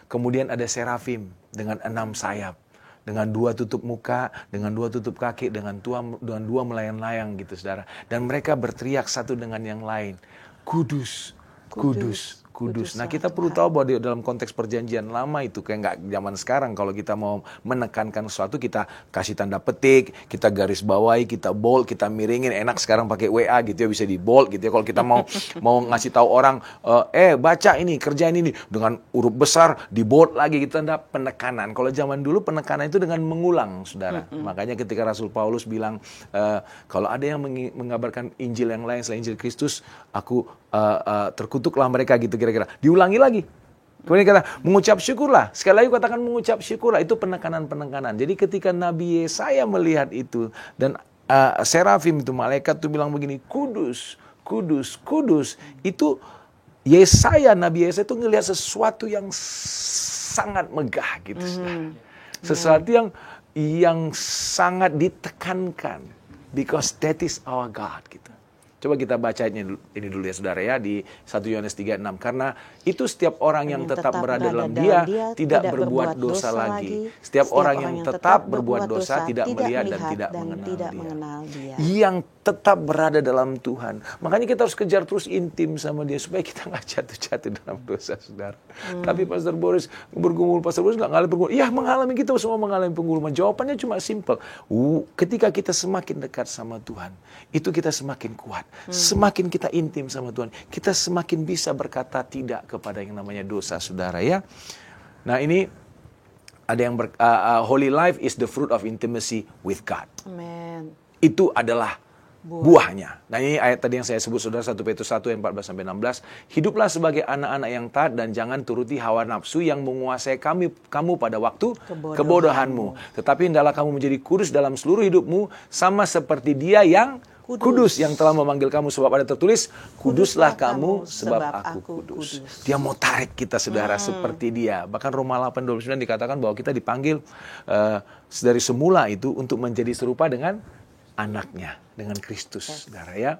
Kemudian ada serafim dengan 6 sayap, dengan 2 tutup muka, dengan 2 tutup kaki, dengan 2 melayang-layang gitu saudara. Dan mereka berteriak satu dengan yang lain, kudus, kudus, kudus. Nah, kita perlu tahu bahwa dalam konteks perjanjian lama itu kayak nggak zaman sekarang. Kalau kita mau menekankan sesuatu, kita kasih tanda petik, kita garis bawahi, kita bold, kita miringin. Enak sekarang pakai WA gitu ya, bisa di bold gitu ya. Kalau kita mau ngasih tahu orang, baca ini, kerjain ini dengan huruf besar, di bold lagi, gitu, tanda penekanan. Kalau zaman dulu penekanan itu dengan mengulang, saudara. Makanya ketika Rasul Paulus bilang, kalau ada yang mengabarkan Injil yang lain selain Injil Kristus, aku terkutuklah mereka gitu kira-kira. Diulangi lagi. Kemudian kata, mengucap syukurlah. Sekali lagi katakan mengucap syukurlah. Itu penekanan-penekanan. Jadi ketika Nabi Yesaya melihat itu, dan serafim itu, malaikat itu bilang begini, kudus, kudus, kudus. Itu Nabi Yesaya itu ngelihat sesuatu yang sangat megah gitu. Sesuatu yang sangat ditekankan. Because that is our God gitu. Coba kita baca ini dulu ya saudara ya, di 1 Yohanes 3:6. Karena itu setiap orang yang tetap berada dalam dia tidak berbuat dosa lagi. Setiap orang yang tetap berbuat dosa tidak melihat dan tidak mengenal dia. Yang tetap berada dalam Tuhan. Makanya kita harus kejar terus intim sama dia supaya kita nggak jatuh-jatuh dalam dosa saudara. Tapi Pastor Boris bergumul, Pastor Boris nggak mengalami pengguluman. Ya mengalami, kita semua mengalami pengguluman. Jawabannya cuma simple. Ketika kita semakin dekat sama Tuhan, itu kita semakin kuat. Semakin kita intim sama Tuhan, kita semakin bisa berkata tidak kepada yang namanya dosa, saudara ya. Nah ini ada yang holy life is the fruit of intimacy with God. Amen. Itu adalah buahnya. Nah ini ayat tadi yang saya sebut saudara, 1 Petrus 1 ayat 14-16. Hiduplah sebagai anak-anak yang taat dan jangan turuti hawa nafsu yang menguasai kamu pada waktu kebodohanmu. Tetapi hendaklah kamu menjadi kudus dalam seluruh hidupmu, sama seperti Dia yang kudus yang telah memanggil kamu, sebab ada tertulis, kuduslah kamu sebab aku kudus. Dia mau tarik kita saudara seperti Dia. Bahkan Roma 8:29 dikatakan bahwa kita dipanggil dari semula itu untuk menjadi serupa dengan anaknya, dengan Kristus, saudara ya.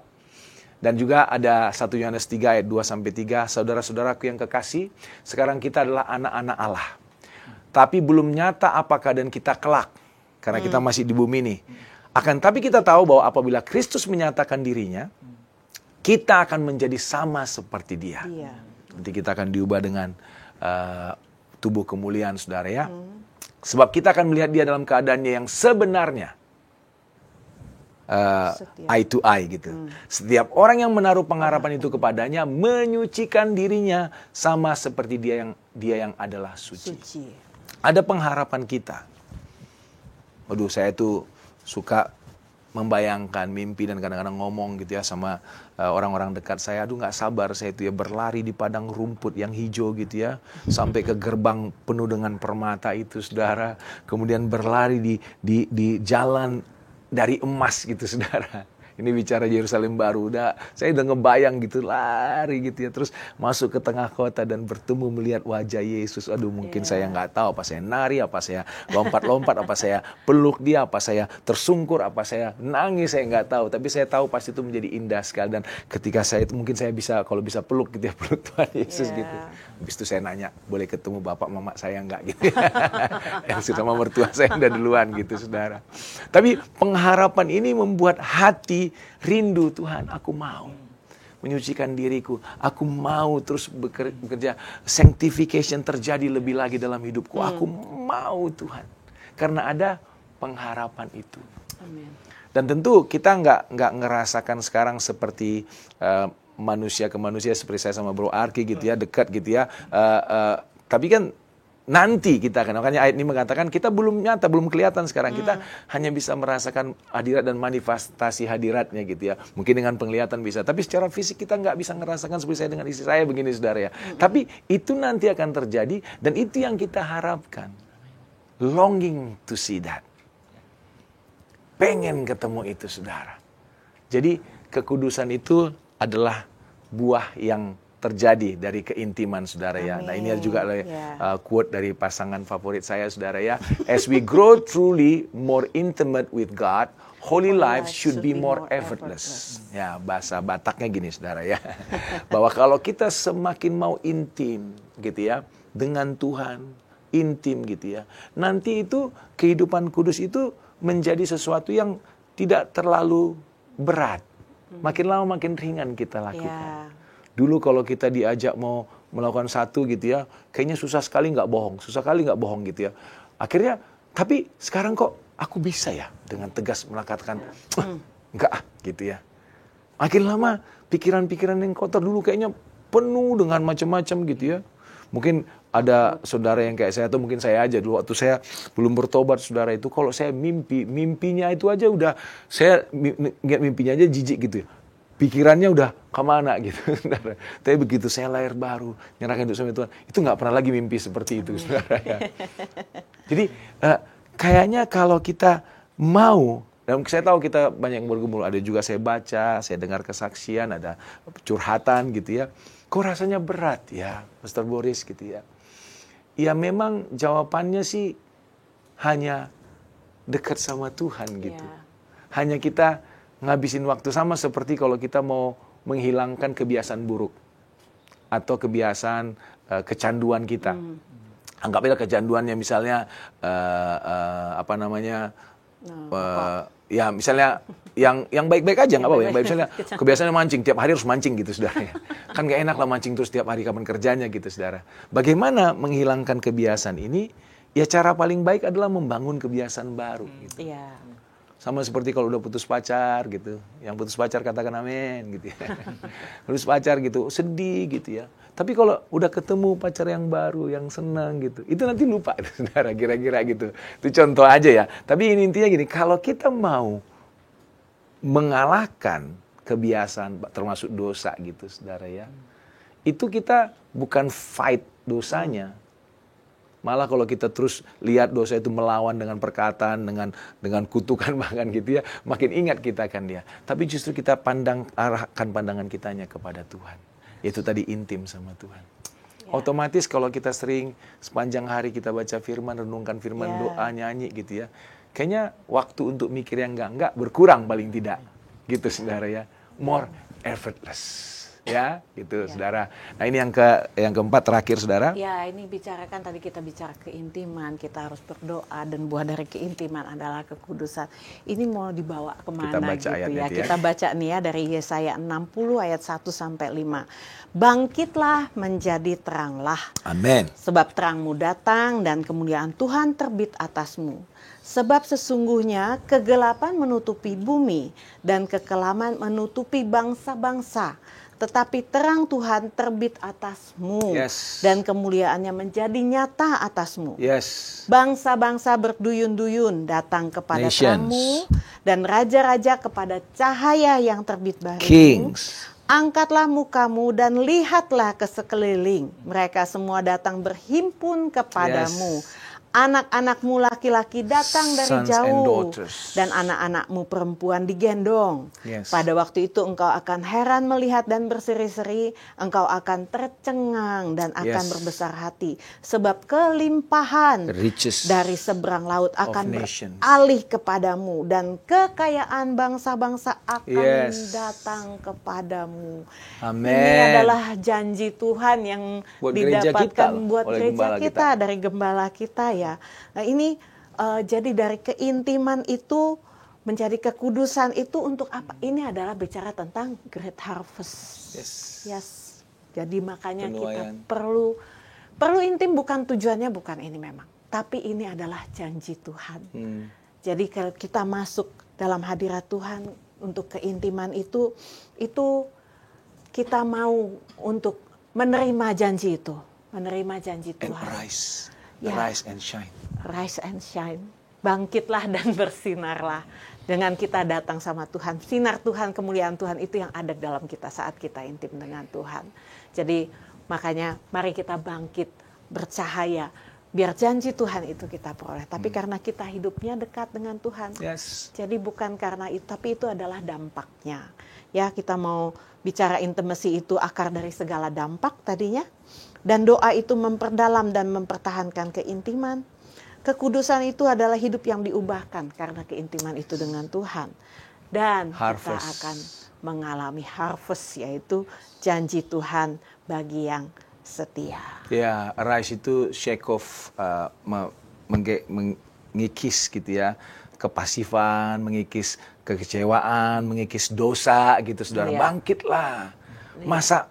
Dan juga ada 1 Yohanes 3 ayat 2-3, saudara-saudaraku yang kekasih, sekarang kita adalah anak-anak Allah. Tapi belum nyata apa keadaan kita kelak, karena kita masih di bumi ini. Tapi kita tahu bahwa apabila Kristus menyatakan dirinya, kita akan menjadi sama seperti Dia. Nanti kita akan diubah dengan tubuh kemuliaan, saudara ya. Sebab kita akan melihat Dia dalam keadaannya yang sebenarnya. Eye to eye gitu. Setiap orang yang menaruh pengharapan itu kepadanya menyucikan dirinya sama seperti Dia yang adalah suci. Ada pengharapan kita. Waduh, saya tuh suka membayangkan mimpi dan kadang-kadang ngomong gitu ya sama orang-orang dekat saya. Aduh nggak sabar saya itu ya berlari di padang rumput yang hijau gitu ya. Sampai ke gerbang penuh dengan permata itu saudara. Kemudian berlari di jalan dari emas gitu saudara. Ini bicara Yerusalem baru, saya udah ngebayang gitu, lari gitu ya, terus masuk ke tengah kota dan bertemu melihat wajah Yesus. Aduh mungkin saya nggak tahu apa saya nari, apa saya lompat-lompat, apa saya peluk Dia, apa saya tersungkur, apa saya nangis, saya nggak tahu. Tapi saya tahu pasti itu menjadi indah sekali. Dan ketika saya itu mungkin saya bisa, kalau bisa peluk gitu ya, peluk Tuhan Yesus gitu. Habis itu saya nanya, boleh ketemu bapak mama saya nggak gitu. Yang sudah mertua saya udah duluan gitu saudara. Tapi pengharapan ini membuat hati rindu, Tuhan aku mau menyucikan diriku, aku mau terus bekerja, sanctification terjadi lebih lagi dalam hidupku, aku mau Tuhan, karena ada pengharapan itu. Amen. Dan tentu kita nggak ngerasakan sekarang seperti manusia ke manusia, seperti saya sama Bro Arki gitu ya, dekat gitu ya, tapi kan nanti kita akan, makanya ayat ini mengatakan kita belum nyata, belum kelihatan sekarang. Kita hanya bisa merasakan hadirat dan manifestasi hadiratnya gitu ya. Mungkin dengan penglihatan bisa, tapi secara fisik kita nggak bisa ngerasakan seperti saya dengan istri saya begini saudara ya. Tapi itu nanti akan terjadi dan itu yang kita harapkan. Longing to see that. pengen ketemu itu, saudara. Jadi kekudusan itu adalah buah yang terjadi dari keintiman, saudara ya. Nah, ini juga quote dari pasangan favorit saya, saudara ya. As we grow truly more intimate with God, holy life should be more effortless. Ya, bahasa Bataknya gini, saudara ya. Bahwa kalau kita semakin mau intim gitu ya dengan Tuhan, intim gitu ya, nanti itu kehidupan kudus itu menjadi sesuatu yang tidak terlalu berat. Makin lama makin ringan kita lakukan. Dulu kalau kita diajak mau melakukan satu gitu ya, kayaknya susah sekali nggak bohong gitu ya. Akhirnya, tapi sekarang kok aku bisa ya dengan tegas mengatakan, enggak gitu ya. Makin lama pikiran-pikiran yang kotor dulu kayaknya penuh dengan macam-macam gitu ya. Mungkin ada saudara yang kayak saya, atau mungkin saya aja dulu waktu saya belum bertobat, saudara itu kalau saya mimpinya itu aja udah, saya ingat mimpinya aja jijik gitu ya. Pikirannya udah kemana gitu. Tapi begitu saya lahir baru, nyerahkan hidup sama Tuhan, itu nggak pernah lagi mimpi seperti itu, saudara ya. Jadi kayaknya kalau kita mau, dan saya tahu kita banyak yang bergumul, ada juga saya baca, saya dengar kesaksian, ada curhatan gitu ya. Kok rasanya berat ya, Pastor Boris gitu ya. Ya memang jawabannya sih hanya dekat sama Tuhan gitu. Hanya kita ngabisin waktu, sama seperti kalau kita mau menghilangkan kebiasaan buruk atau kebiasaan kecanduan kita. Anggaplah kecanduannya misalnya ya misalnya yang baik-baik aja nggak apa-apa. Yang baik misalnya kebiasaannya mancing, tiap hari harus mancing gitu, saudara. Kan nggak enak lah mancing terus tiap hari, kapan kerjanya gitu, saudara. Bagaimana menghilangkan kebiasaan ini? Ya cara paling baik adalah membangun kebiasaan baru. Gitu. Sama seperti kalau udah putus pacar gitu. Yang putus pacar katakan amin gitu ya. Putus pacar gitu, sedih gitu ya. Tapi kalau udah ketemu pacar yang baru, yang senang gitu, itu nanti lupa, saudara, kira-kira gitu. Itu contoh aja ya. Tapi ini intinya gini, kalau kita mau mengalahkan kebiasaan, termasuk dosa gitu, saudara ya, itu kita bukan fight dosanya. Malah kalau kita terus lihat dosa itu melawan dengan perkataan, dengan kutukan bahkan gitu ya, makin ingat kita kan dia. Tapi justru kita arahkan pandangan kitanya kepada Tuhan. Yaitu tadi intim sama Tuhan. Otomatis kalau kita sering sepanjang hari kita baca firman, renungkan firman, doa, nyanyi gitu ya. Kayaknya waktu untuk mikir yang enggak berkurang paling tidak. Gitu, saudara ya. More effortless. Ya, gitu, saudara. Nah, ini yang keempat terakhir, saudara. Ya, ini bicarakan tadi kita bicara keintiman, kita harus berdoa, dan buah dari keintiman adalah kekudusan. Ini mau dibawa kemana kita baca gitu ya. itu, kita baca nih ya dari Yesaya 60 ayat 1 sampai 5. Bangkitlah menjadi teranglah. Amin. Sebab terangmu datang dan kemuliaan Tuhan terbit atasmu. Sebab sesungguhnya kegelapan menutupi bumi dan kekelaman menutupi bangsa-bangsa. Tetapi terang Tuhan terbit atasmu, dan kemuliaannya menjadi nyata atasmu. Bangsa-bangsa berduyun-duyun datang kepada terangmu, dan raja-raja kepada cahaya yang terbit barumu. Angkatlah mukamu dan lihatlah ke sekeliling. Mereka semua datang berhimpun kepadamu. Anak-anakmu laki-laki datang dari jauh, dan anak-anakmu perempuan digendong. Pada waktu itu engkau akan heran melihat dan berseri-seri, engkau akan tercengang dan akan berbesar hati. Sebab kelimpahan dari seberang laut akan beralih kepadamu, dan kekayaan bangsa-bangsa akan datang kepadamu. Amen. Ini adalah janji Tuhan yang didapatkan buat gereja kita, dari gembala kita ya. Nah ini jadi dari keintiman itu menjadi kekudusan itu untuk apa? Ini adalah bicara tentang great harvest. Jadi makanya kita perlu intim, bukan tujuannya bukan ini memang, tapi ini adalah janji Tuhan. Jadi kalau kita masuk dalam hadirat Tuhan untuk keintiman itu kita mau untuk menerima janji itu, menerima janji Tuhan. Rise and shine. Rise and shine. Bangkitlah dan bersinarlah. Dengan kita datang sama Tuhan. Sinar Tuhan, kemuliaan Tuhan itu yang ada dalam kita saat kita intim dengan Tuhan. Jadi makanya mari kita bangkit, bercahaya. biar janji Tuhan itu kita peroleh. Tapi karena kita hidupnya dekat dengan Tuhan. Yes. Jadi bukan karena itu, tapi itu adalah dampaknya. Ya, kita mau bicara intimacy itu akar dari segala dampak tadinya. Dan doa itu memperdalam dan mempertahankan keintiman. Kekudusan itu adalah hidup yang diubahkan karena keintiman itu dengan Tuhan. Dan kita akan mengalami harvest, yaitu janji Tuhan bagi yang setia. Ya, arise itu shake off, mengikis gitu ya, kepasifan, mengikis kekecewaan, mengikis dosa gitu, saudara. Ya. Bangkitlah. Masa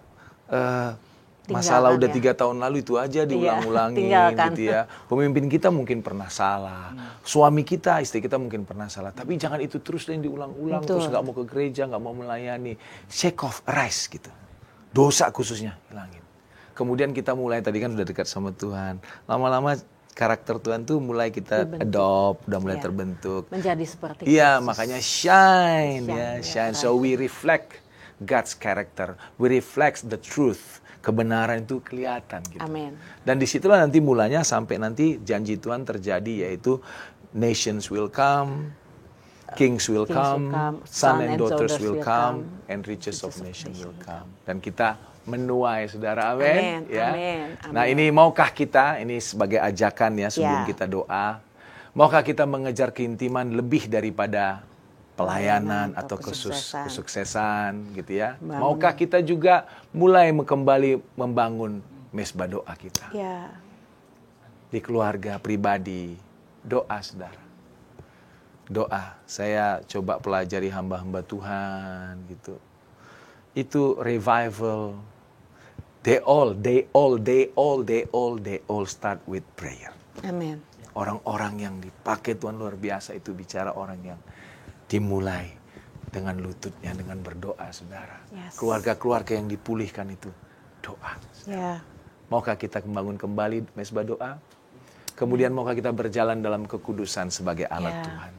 masalah udah 3 tahun lalu itu aja diulang-ulangin gitu ya. Pemimpin kita mungkin pernah salah, suami kita, istri kita mungkin pernah salah, tapi jangan itu terus yang diulang-ulang. Terus nggak mau ke gereja, nggak mau melayani. Shake off, arise gitu. Dosa khususnya hilangin. Kemudian kita mulai, tadi kan sudah dekat sama Tuhan, lama-lama karakter Tuhan tuh mulai kita adopt, udah mulai terbentuk. Menjadi seperti Iya, makanya shine. So we reflect God's character, we reflect the truth. Kebenaran itu kelihatan gitu. Amin. Dan disitulah nanti mulanya sampai nanti janji Tuhan terjadi, yaitu nations will come, kings will come, son and daughters will come, and riches of nations will come. Dan kita menuai, saudara, amin. Ya. Amin. Nah, ini maukah kita, ini sebagai ajakan ya sebelum kita doa, maukah kita mengejar keintiman lebih daripada pelayanan atau kesuksesan gitu ya. Maukah kita juga mulai kembali membangun mesbah doa kita. Ya. Di keluarga, pribadi, doa, saudara. Doa. Saya coba pelajari hamba-hamba Tuhan gitu. Itu revival. They all start with prayer. Amin. Orang-orang yang dipakai Tuhan luar biasa itu bicara orang yang dimulai dengan lututnya, dengan berdoa, saudara. Yes. Keluarga-keluarga yang dipulihkan itu doa. Yeah. Maukah kita membangun kembali mesbah doa? Kemudian maukah kita berjalan dalam kekudusan sebagai alat Tuhan?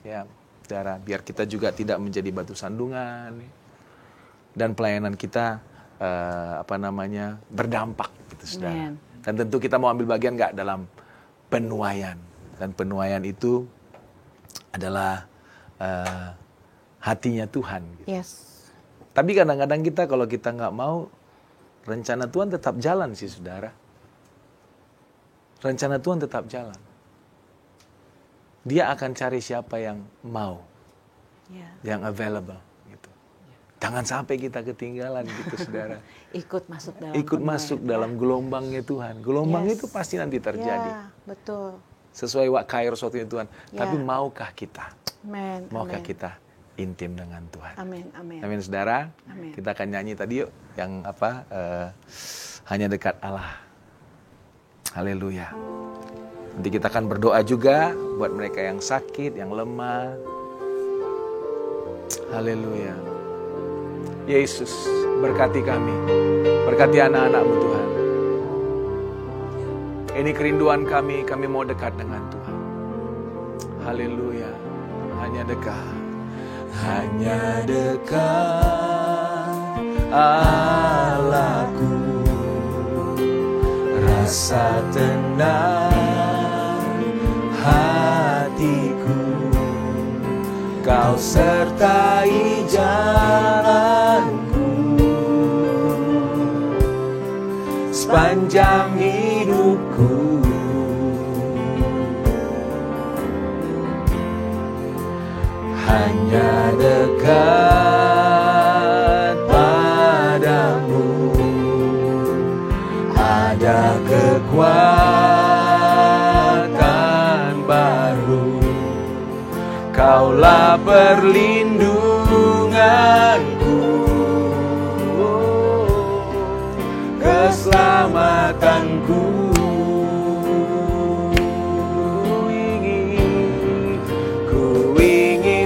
Ya, saudara, biar kita juga tidak menjadi batu sandungan dan pelayanan kita berdampak gitu, saudara. Dan tentu kita mau ambil bagian nggak dalam penuaian, dan penuaian itu adalah hatinya Tuhan. Gitu. Yes. Tapi kadang-kadang kita kalau kita nggak mau, rencana Tuhan tetap jalan sih, saudara. Rencana Tuhan tetap jalan. Dia akan cari siapa yang mau, yang available. Gitu. Jangan sampai kita ketinggalan gitu, saudara. Ikut masuk dalam gelombangnya Tuhan. Gelombang itu pasti nanti terjadi. Betul. Sesuai kairos waktunya Tuhan. Tapi maukah kita? Maukah kita intim dengan Tuhan? Amin, saudara. Amin. Kita akan nyanyi tadi yuk, yang hanya dekat Allah. Haleluya. Nanti kita akan berdoa juga buat mereka yang sakit, yang lemah. Haleluya. Yesus, berkati kami, berkati anak-anak-Mu Tuhan. Ini kerinduan kami mau dekat dengan Tuhan. Haleluya. Hanya dekat Allahku, rasa tenang hatiku, Kau sertai jalanku sepanjang hidupku. Hanya dekat padamu ada kekuatan baru. Kaulah perlindunganku, keselamatanku.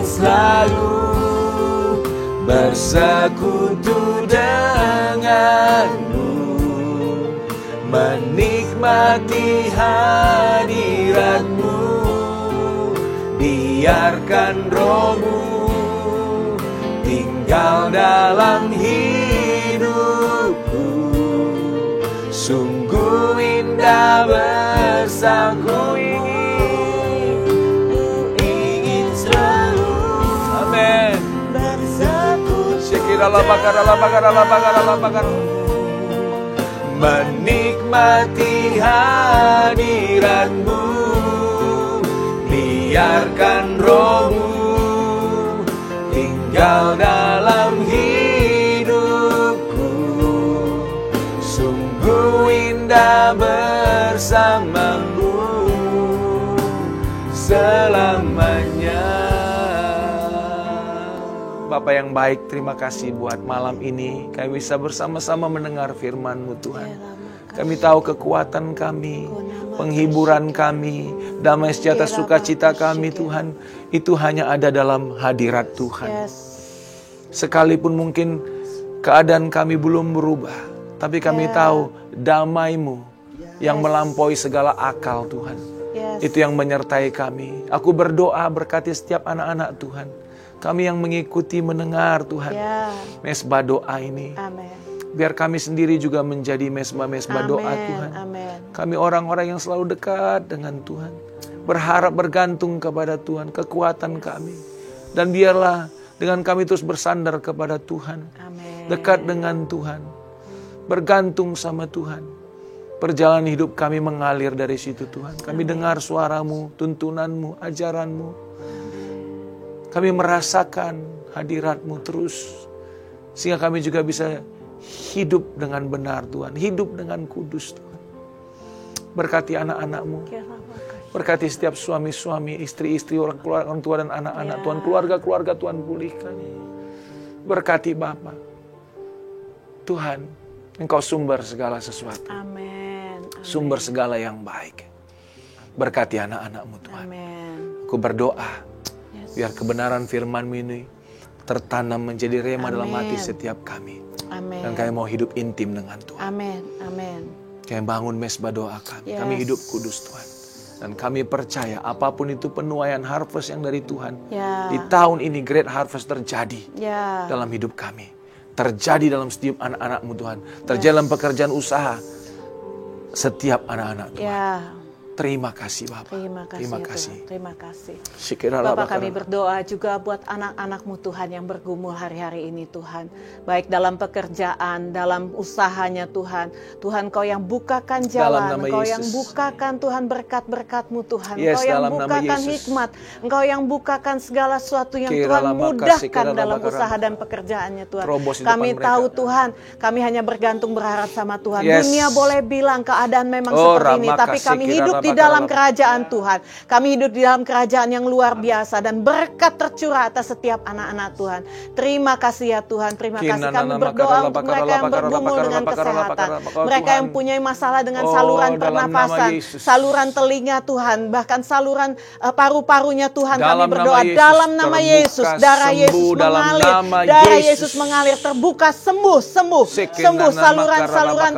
Selalu bersekutu denganmu, menikmati hadiratmu. Biarkan Roh-Mu tinggal dalam hidupku. Sungguh indah bersamamu, ingin selalu Amin. bersatu, menikmati hadiratmu, biarkan rohmu tinggal dalam hidupku, sungguh indah bersamamu selamanya. Bapa yang baik, terima kasih buat malam ini kami bisa bersama-sama mendengar firman-Mu Tuhan. Kami tahu kekuatan kami, penghiburan kami, damai sejahtera sukacita kami Tuhan, itu hanya ada dalam hadirat Tuhan. Sekalipun mungkin keadaan kami belum berubah, tapi kami tahu damai-Mu yang melampaui segala akal Tuhan. Itu yang menyertai kami. Aku berdoa berkati setiap anak-anak Tuhan. Kami yang mengikuti, mendengar Tuhan, mesbah doa ini. Amin. Biar kami sendiri juga menjadi mesbah-mesbah doa Tuhan. Amin. Kami orang-orang yang selalu dekat dengan Tuhan. Berharap bergantung kepada Tuhan, kekuatan kami. Dan biarlah dengan kami terus bersandar kepada Tuhan. Amin. Dekat dengan Tuhan. Bergantung sama Tuhan. Perjalanan hidup kami mengalir dari situ Tuhan. Kami dengar suara-Mu, tuntunan-Mu, ajaran-Mu. Kami merasakan hadirat-Mu terus. Sehingga kami juga bisa hidup dengan benar Tuhan. Hidup dengan kudus Tuhan. Berkati anak-anak-Mu. Berkati setiap suami-suami, istri-istri, orang tua dan anak-anak Tuhan. Keluarga-keluarga Tuhan pulihkan. Berkati Bapa. Tuhan, Engkau sumber segala sesuatu. Amin. Sumber segala yang baik. Berkati anak-anak-Mu Tuhan. Amin. Aku berdoa. Biar kebenaran firman-Mu ini tertanam menjadi rema dalam hati setiap kami. Amin. Dan kami mau hidup intim dengan Tuhan. Amin. Amin. Kami bangun mesbah doa kami. Kami hidup kudus Tuhan. Dan kami percaya apapun itu penuaian harvest yang dari Tuhan. Di tahun ini great harvest terjadi dalam hidup kami. Terjadi dalam setiap anak-anak-Mu Tuhan. Terjadi dalam pekerjaan usaha setiap anak-anak Tuhan. Terima kasih Bapak. Terima kasih. Terima kasih. Bapak kami berdoa juga buat anak-anak-Mu Tuhan yang bergumul hari-hari ini Tuhan. Baik dalam pekerjaan, dalam usahanya Tuhan. Tuhan Kau yang bukakan jalan. Engkau yang bukakan Tuhan berkat-berkat-Mu Tuhan. Engkau yang bukakan hikmat. Engkau yang bukakan segala sesuatu yang Tuhan mudahkan dalam usaha dan pekerjaannya Tuhan. Kami tahu Tuhan, kami hanya bergantung berharap sama Tuhan. Dunia boleh bilang keadaan memang seperti ini, tapi kami hidup di dalam kerajaan Tuhan. Kami hidup di dalam kerajaan yang luar biasa dan berkat tercurah atas setiap anak-anak Tuhan. Terima kasih ya Tuhan. Terima kasih. Kami berdoa untuk mereka yang bergumul dengan kesehatan. Mereka yang punya masalah dengan saluran pernafasan, saluran telinga Tuhan, bahkan saluran paru-parunya Tuhan. Kami berdoa dalam nama Yesus. Darah Yesus mengalir. Darah Yesus mengalir. Terbuka, sembuh saluran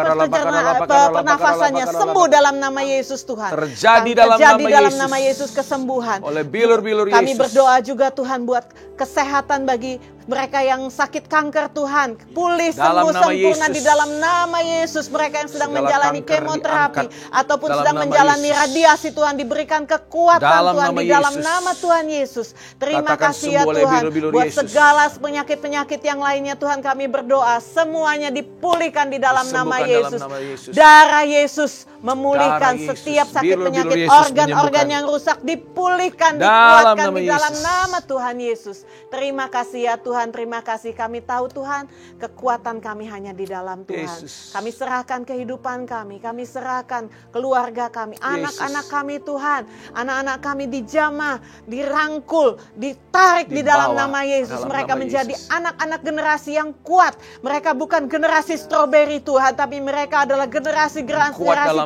pernafasannya. Sembuh dalam nama Yesus Tuhan. Terjadi dalam nama Yesus kesembuhan. Oleh bilur-bilur Yesus. Kami berdoa juga Tuhan buat kesehatan bagi mereka yang sakit kanker Tuhan. Pulih sembuh sempurna di dalam nama Yesus. Mereka yang sedang menjalani kemoterapi ataupun sedang menjalani radiasi Tuhan, diberikan kekuatan Tuhan di dalam nama Tuhan Yesus. Terima kasih ya Tuhan. Buat segala penyakit-penyakit yang lainnya Tuhan kami berdoa. Semuanya dipulihkan di dalam nama Yesus. Darah Yesus memulihkan setiap sakit penyakit, organ-organ yang rusak dipulihkan, dikuatkan di dalam nama Tuhan Yesus. Terima kasih ya Tuhan, terima kasih. Kami tahu Tuhan, kekuatan kami hanya di dalam Tuhan. Kami serahkan kehidupan kami serahkan keluarga kami, anak-anak kami Tuhan. Anak-anak kami dijamah, dirangkul, ditarik di dalam nama Yesus. Mereka menjadi anak-anak generasi yang kuat. Mereka bukan generasi stroberi Tuhan, tapi mereka adalah generasi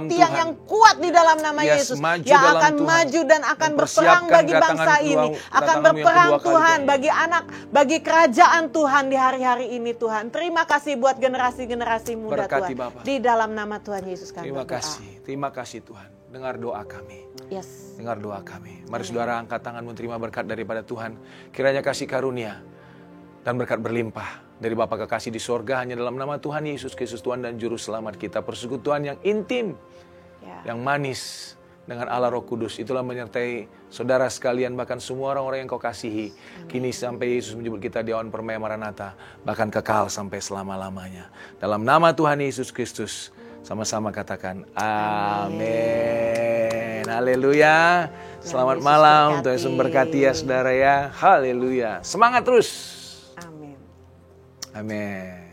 tiang yang kuat di dalam nama Yesus. Yang akan maju dan akan berperang bagi bangsa ini. Akan berperang Tuhan bagi anak, bagi kerajaan Tuhan di hari-hari ini Tuhan. Terima kasih buat generasi-generasi muda Tuhan. Di dalam nama Tuhan Yesus kami berdoa. Terima kasih Tuhan. Dengar doa kami. Dengar doa kami. Mari saudara angkat tanganmu, terima berkat daripada Tuhan. Kiranya kasih karunia dan berkat berlimpah dari Bapa kekasih di sorga hanya dalam nama Tuhan Yesus Kristus Tuhan dan Juru Selamat kita. Persekutuan yang intim, yang manis, dengan Allah Roh Kudus. Itulah menyertai saudara sekalian, bahkan semua orang-orang yang kau kasihi. Kini sampai Yesus menjemput kita di awan permai Maranatha, bahkan kekal sampai selama-lamanya. Dalam nama Tuhan Yesus Kristus, sama-sama katakan amin. Haleluya. Selamat malam, Tuhan Yesus memberkati ya saudara ya. Haleluya. Semangat terus. Amin. Amin.